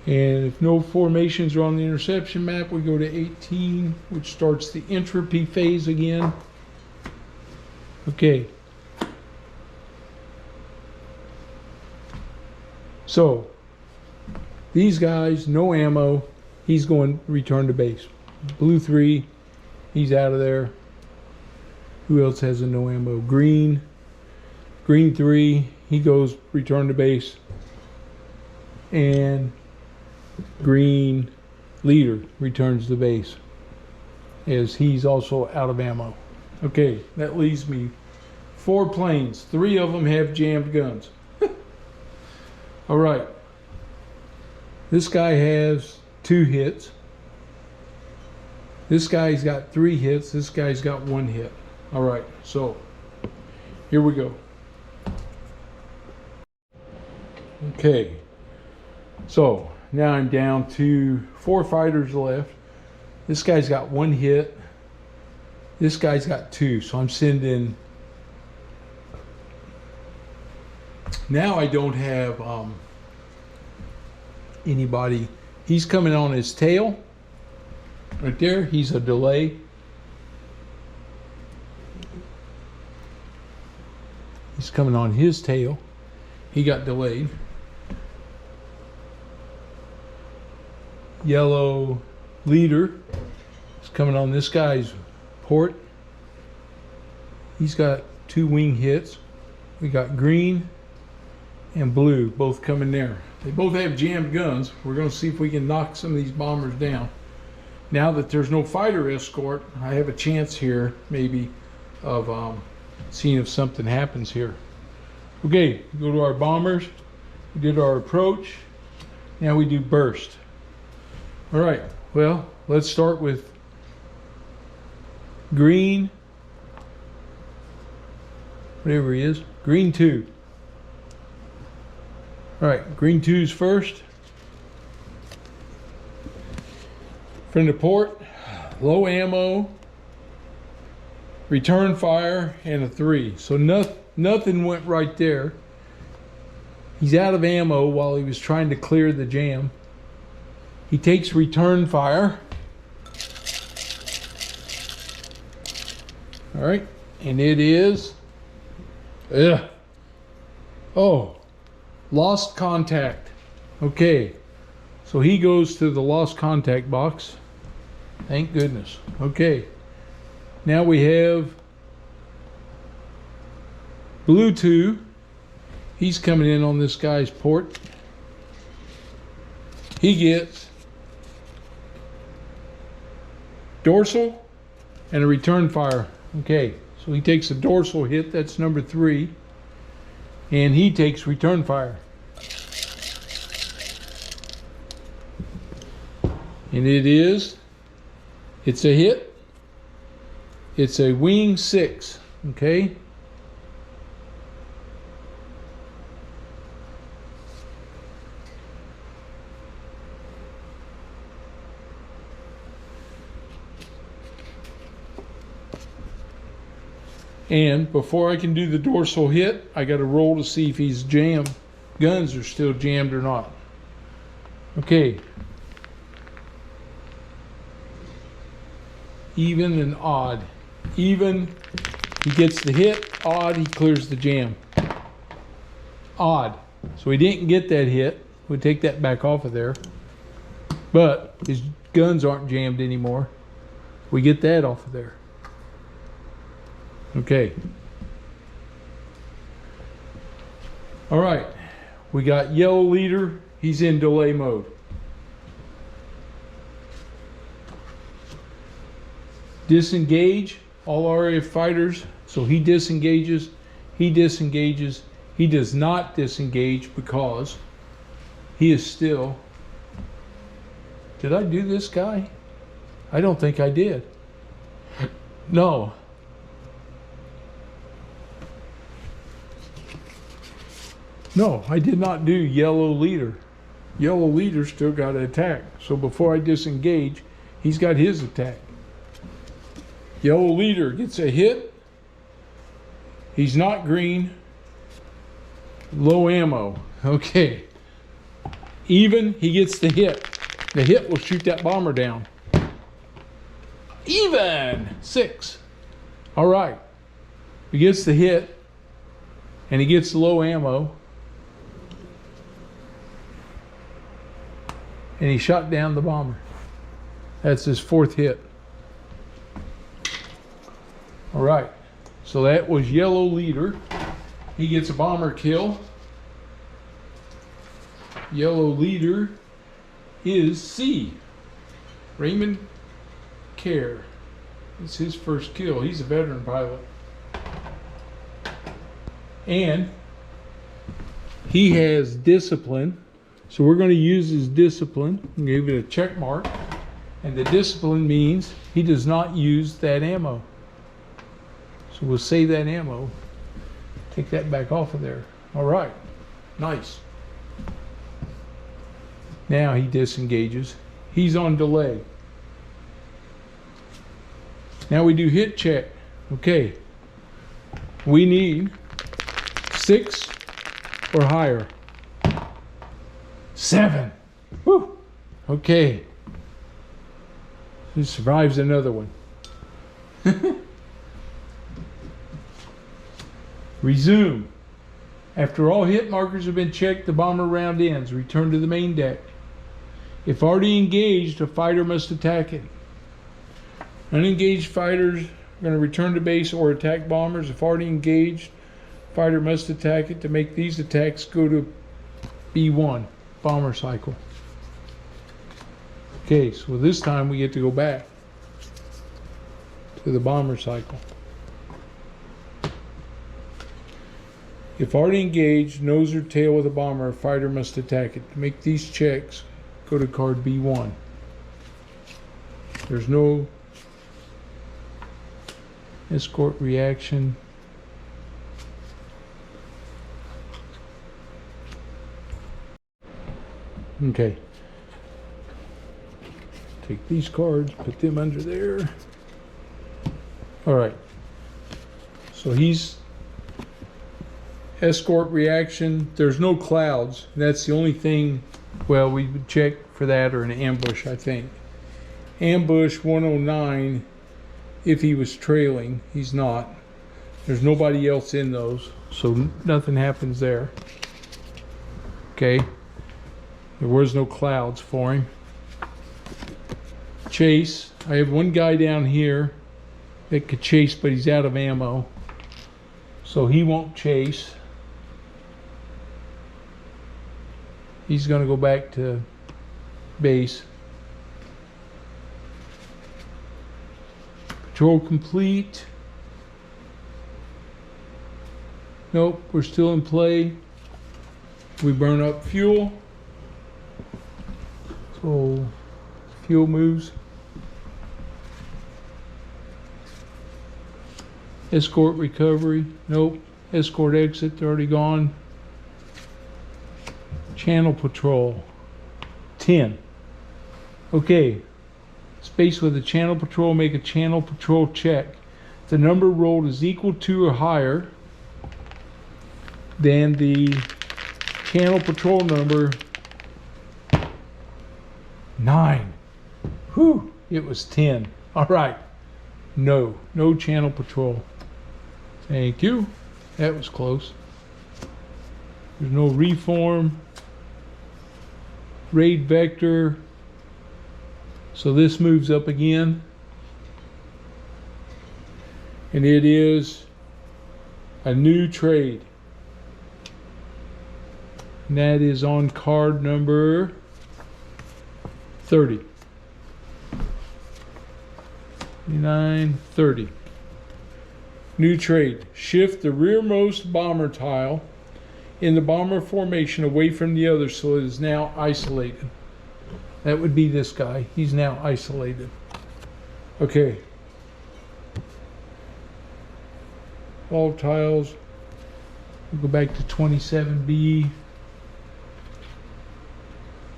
And if no formations are on the interception map, we go to 18, which starts the entropy phase again. Okay. So, these guys, no ammo. He's going return to base. Blue 3 He's out of there. Who else has a no ammo? Green. Green 3. He goes return to base. And green leader returns to base, as he's also out of ammo. Okay, that leaves me 4 planes. 3 of them have jammed guns. All right. This guy has 2 hits. This guy's got 3 hits. This guy's got 1 hit. All right, so here we go. Okay, so now I'm down to 4 fighters left. This guy's got 1 hit. This guy's got 2, so I'm sending. Now I don't have anybody. He's coming on his tail. Right there, he's a delay. He's coming on his tail. He got delayed. Yellow leader is coming on this guy's port. He's got 2 wing hits. We got green and blue both coming there. They both have jammed guns. We're going to see if we can knock some of these bombers down. Now that there's no fighter escort, I have a chance here maybe of seeing if something happens here. Okay, go to our bombers. We did our approach. Now we do burst. All right, well, let's start with green, whatever he is, green 2. All right, green 2's first. Friend of port, low ammo, return fire, and a 3. So nothing went right there. He's out of ammo while he was trying to clear the jam. He takes return fire. All right, and it is, oh, lost contact. Okay, so he goes to the lost contact box. Thank goodness. Okay, now we have blue 2. He's coming in on this guy's port. He gets dorsal and a return fire. Okay, so he takes a dorsal hit. That's number 3. And he takes return fire. And it's a hit. It's a wing 6. Okay. And before I can do the dorsal hit, I got to roll to see if he's jammed. Guns are still jammed or not. Okay. Even and odd. Even, he gets the hit. Odd, he clears the jam. Odd. So he didn't get that hit. We'll take that back off of there. But his guns aren't jammed anymore. We get that off of there. Okay. All right. We got yellow leader. He's in delay mode. Disengage all RAF fighters. So he disengages. He disengages. He does not disengage because he is still. Did I do this guy? I don't think I did. No. No, I did not do yellow leader. Yellow leader still got an attack. So before I disengage, he's got his attack. Yellow leader gets a hit. He's not green. Low ammo. Okay. Even, he gets the hit. The hit will shoot that bomber down. Even 6. All right. He gets the hit, and he gets low ammo. And he shot down the bomber. That's his 4th hit. All right, so that was yellow leader. He gets a bomber kill. Yellow leader is C. Raymond Kerr. It's his first kill. He's a veteran pilot. And he has discipline. So we're going to use his discipline and give it a check mark. And the discipline means he does not use that ammo. So we'll save that ammo. Take that back off of there. All right. Nice. Now he disengages. He's on delay. Now we do hit check. Okay. We need 6 or higher. 7. Woo. Okay. He survives another one. Resume. After all hit markers have been checked, the bomber round ends. Return to the main deck. If already engaged, a fighter must attack it. Unengaged fighters are going to return to base or attack bombers. If already engaged, fighter must attack it. To make these attacks, go to B1, bomber cycle. Okay, so this time we get to go back to the bomber cycle. If already engaged, nose or tail with a bomber, a fighter must attack it. To make these checks, go to card B1. There's no escort reaction. Okay. Take these cards, put them under there. All right. So he's escort reaction. There's no clouds. That's the only thing. Well, we would check for that, or an ambush, I think. Ambush 109 if he was trailing. He's not. There's nobody else in those, so nothing happens there. Okay. There was no clouds for him. Chase. I have one guy down here that could chase, but he's out of ammo. So he won't chase. He's going to go back to base. Patrol complete. Nope, we're still in play. We burn up fuel. So fuel moves. Escort recovery. Nope. Escort exit, they're already gone. Channel patrol. 10. Okay. Space with a channel patrol, make a channel patrol check. The number rolled is equal to or higher than the channel patrol number 9. Whew, it was 10. All right. No channel patrol. Thank you. That was close. There's no reform. Raid vector. So this moves up again. And it is a new trade. And that is on card number 30. 29, 30. New trade. Shift the rearmost bomber tile in the bomber formation away from the others so it is now isolated. That would be this guy. He's now isolated. Okay. All tiles. We'll go back to 27B.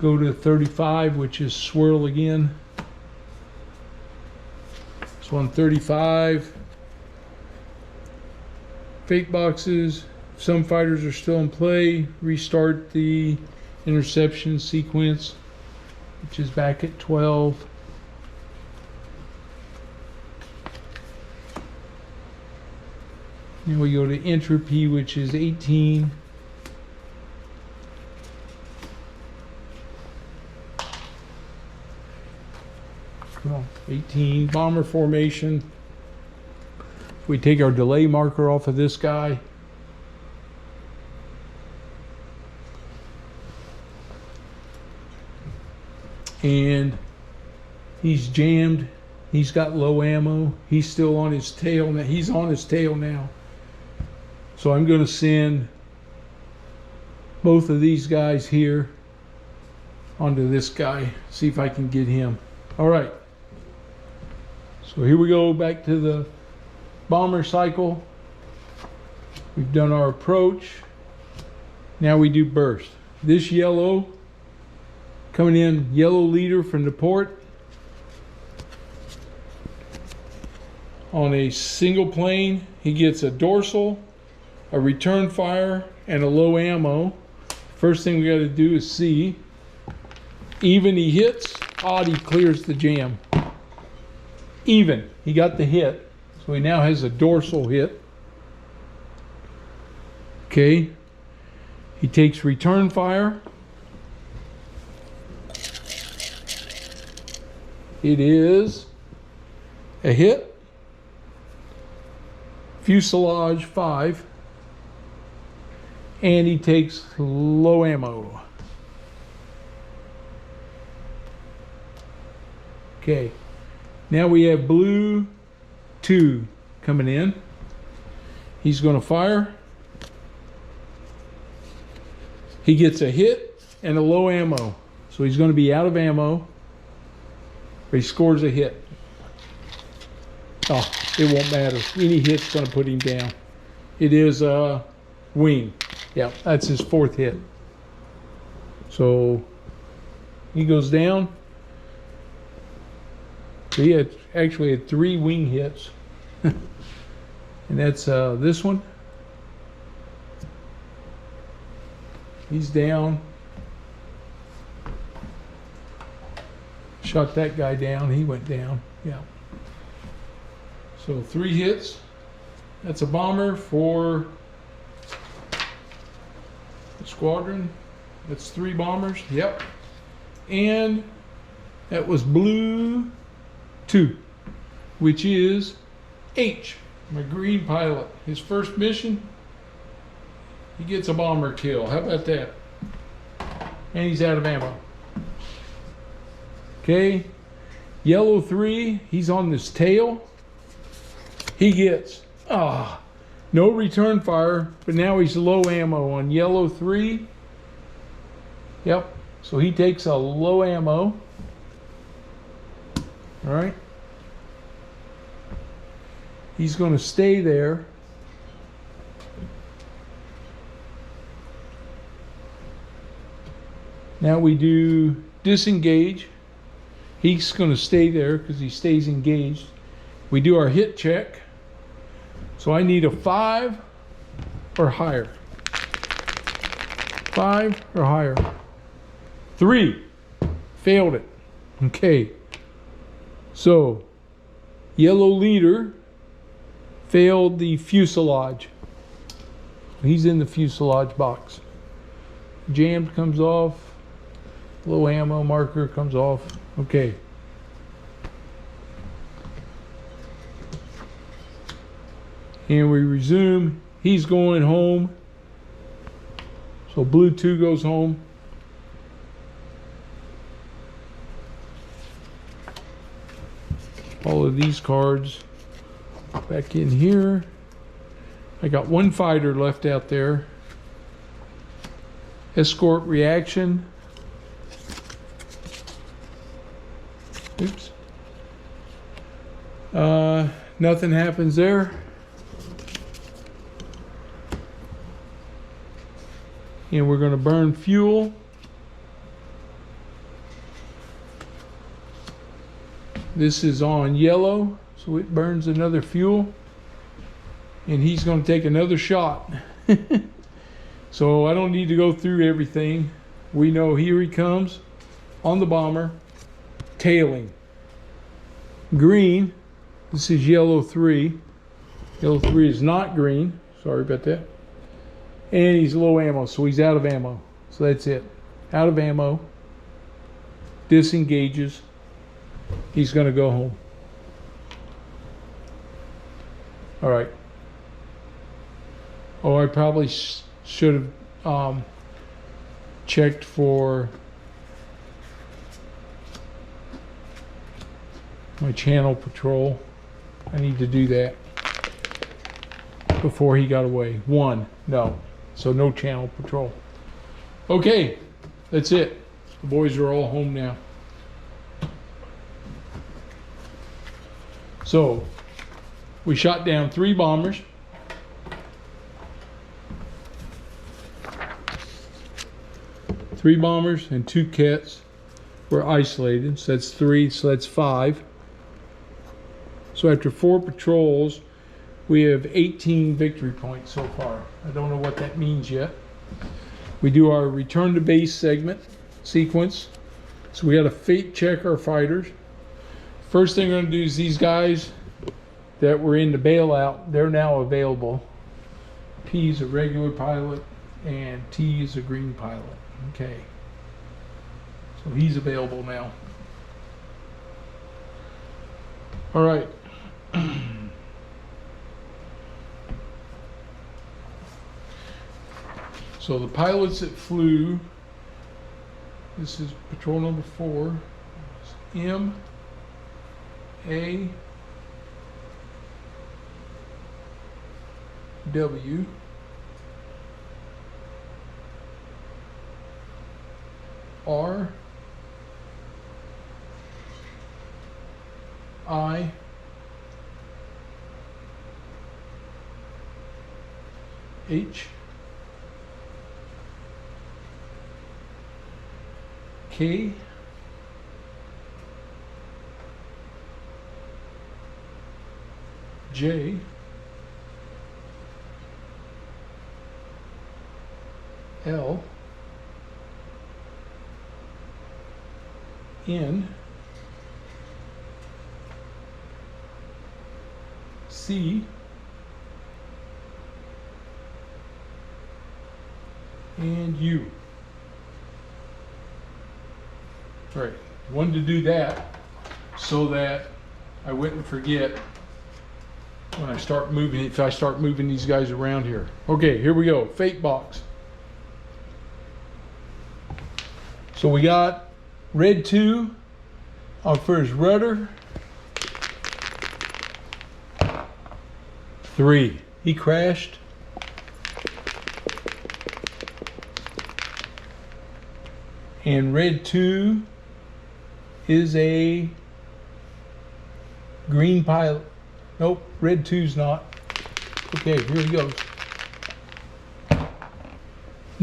Go to 35, which is swirl again. So on 35, fate boxes. Some fighters are still in play. Restart the interception sequence, which is back at 12. Then we go to entropy, which is 18. Come on, 18. Bomber formation. We take our delay marker off of this guy. And he's jammed. He's got low ammo. He's still on his tail now. He's on his tail now. So I'm going to send both of these guys here onto this guy. See if I can get him. All right. So here we go back to the bomber cycle. We've done our approach. Now we do burst. This yellow coming in, yellow leader from the port. On a single plane, he gets a dorsal, a return fire, and a low ammo. First thing we got to do is see. Even he hits, odd he clears the jam. Even, he got the hit. So he now has a dorsal hit. Okay. He takes return fire. It is a hit. Fuselage 5. And he takes low ammo. Okay. Now we have blue 2 coming in. He's going to fire. He gets a hit and a low ammo. So he's going to be out of ammo. But he scores a hit. Oh, it won't matter. Any hit's going to put him down. It is a wing. Yeah, that's his 4th hit. So he goes down. So he actually had 3 wing hits. And that's this one. He's down. Shot that guy down. He went down. Yeah. So 3 hits. That's a bomber for the squadron. That's 3 bombers. Yep. And that was blue 2, which is H, my green pilot. His first mission, he gets a bomber kill. How about that? And he's out of ammo. Okay, yellow 3, he's on this tail. He gets, no return fire, but now he's low ammo on yellow 3. Yep, so he takes a low ammo. All right. He's going to stay there. Now we do disengage. He's going to stay there because he stays engaged. We do our hit check. So I need a 5 or higher. 5 or higher. 3. Failed it. Okay. So, yellow leader failed the fuselage. He's in the fuselage box. Jammed comes off. Low ammo marker comes off. Okay. And we resume. He's going home. So blue 2 goes home. All of these cards back in here. I got 1 fighter left out there. Escort reaction. Oops. Nothing happens there. And we're going to burn fuel. This is on yellow, so it burns another fuel. And he's going to take another shot. So I don't need to go through everything. We know here he comes on the bomber, tailing. Green, this is yellow 3. Yellow 3 is not green. Sorry about that. And he's low ammo, so he's out of ammo. So that's it. Out of ammo. Disengages. He's going to go home. All right. Oh, I probably should have checked for my channel patrol. I need to do that before he got away. One, no. So no channel patrol. Okay, that's it. The boys are all home now. So we shot down 3 bombers. Three bombers and 2 kits were isolated. So that's 3, so that's 5. So after 4 patrols, we have 18 victory points so far. I don't know what that means yet. We do our return to base segment sequence. So we got to fate check our fighters. First thing we're going to do is these guys that were in the bailout, they're now available. P is a regular pilot and T is a green pilot. Okay. So he's available now. All right. So the pilots that flew, this is patrol number 4, M, A, W, R, I, H, K, J, L, N, C, and U. All right, wanted to do that so that I wouldn't forget when I start moving, if I start moving these guys around here. Okay, here we go, fate box. So we got red 2 for his rudder. 3, he crashed. And red 2 is a green pilot. Nope, red 2's not. Okay, here he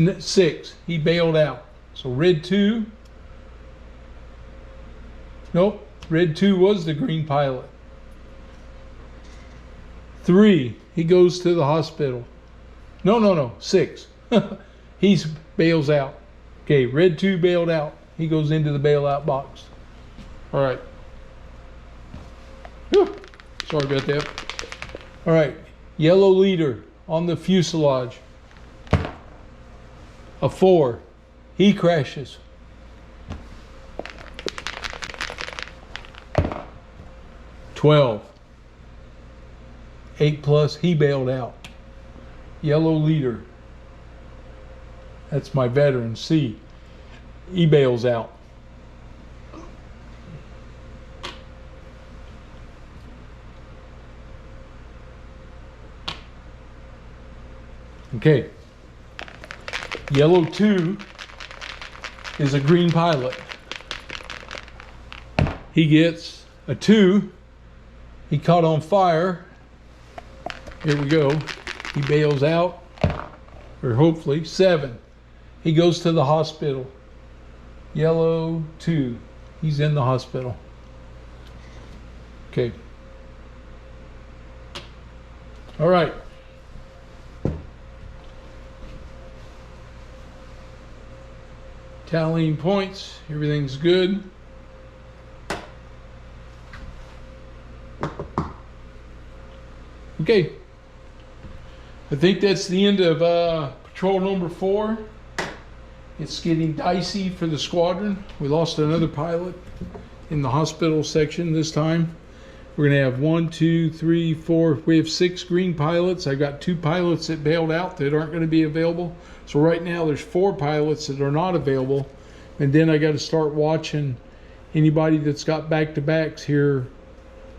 goes. 6, he bailed out. So red 2, nope, red 2 was the green pilot. 3, he goes to the hospital. No, 6. He bails out. Okay, red 2 bailed out. He goes into the bailout box. All right. Whew. Sorry about that. All right, yellow leader on the fuselage. A 4, he crashes. 12, 8+, he bailed out. Yellow leader. That's my veteran, C. He bails out. Okay. Yellow 2 is a green pilot. He gets a 2. He caught on fire. Here we go. He bails out, or hopefully. 7. He goes to the hospital. Yellow 2. He's in the hospital. Okay. All right. Tallying points. Everything's good. Okay. I think that's the end of patrol number 4. It's getting dicey for the squadron. We lost another pilot in the hospital section this time. We're going to have 1, 2, 3, 4. We have 6 green pilots. I got 2 pilots that bailed out that aren't going to be available. So right now there's 4 pilots that are not available. And then I got to start watching anybody that's got back-to-backs here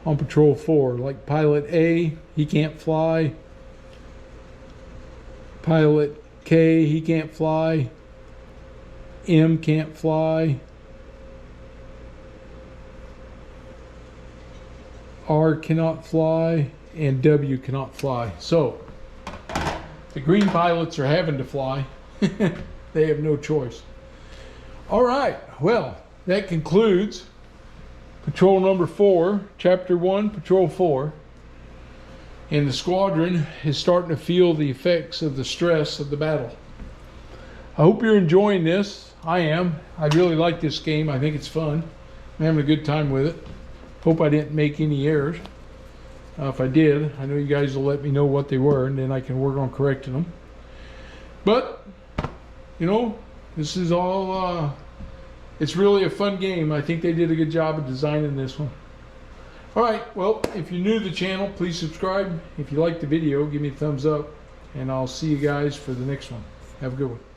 on Patrol 4. Like Pilot A, he can't fly. Pilot K, he can't fly. M can't fly. R cannot fly, and W cannot fly. So the green pilots are having to fly. They have no choice. All right, well, that concludes Patrol number 4, Chapter 1, Patrol 4. And the squadron is starting to feel the effects of the stress of the battle. I hope you're enjoying this. I am. I really like this game. I think it's fun. I'm having a good time with it. Hope I didn't make any errors. If I did, I know you guys will let me know what they were, and then I can work on correcting them. But, you know, this is all, it's really a fun game. I think they did a good job of designing this one. All right, well, if you're new to the channel, please subscribe. If you like the video, give me a thumbs up, and I'll see you guys for the next one. Have a good one.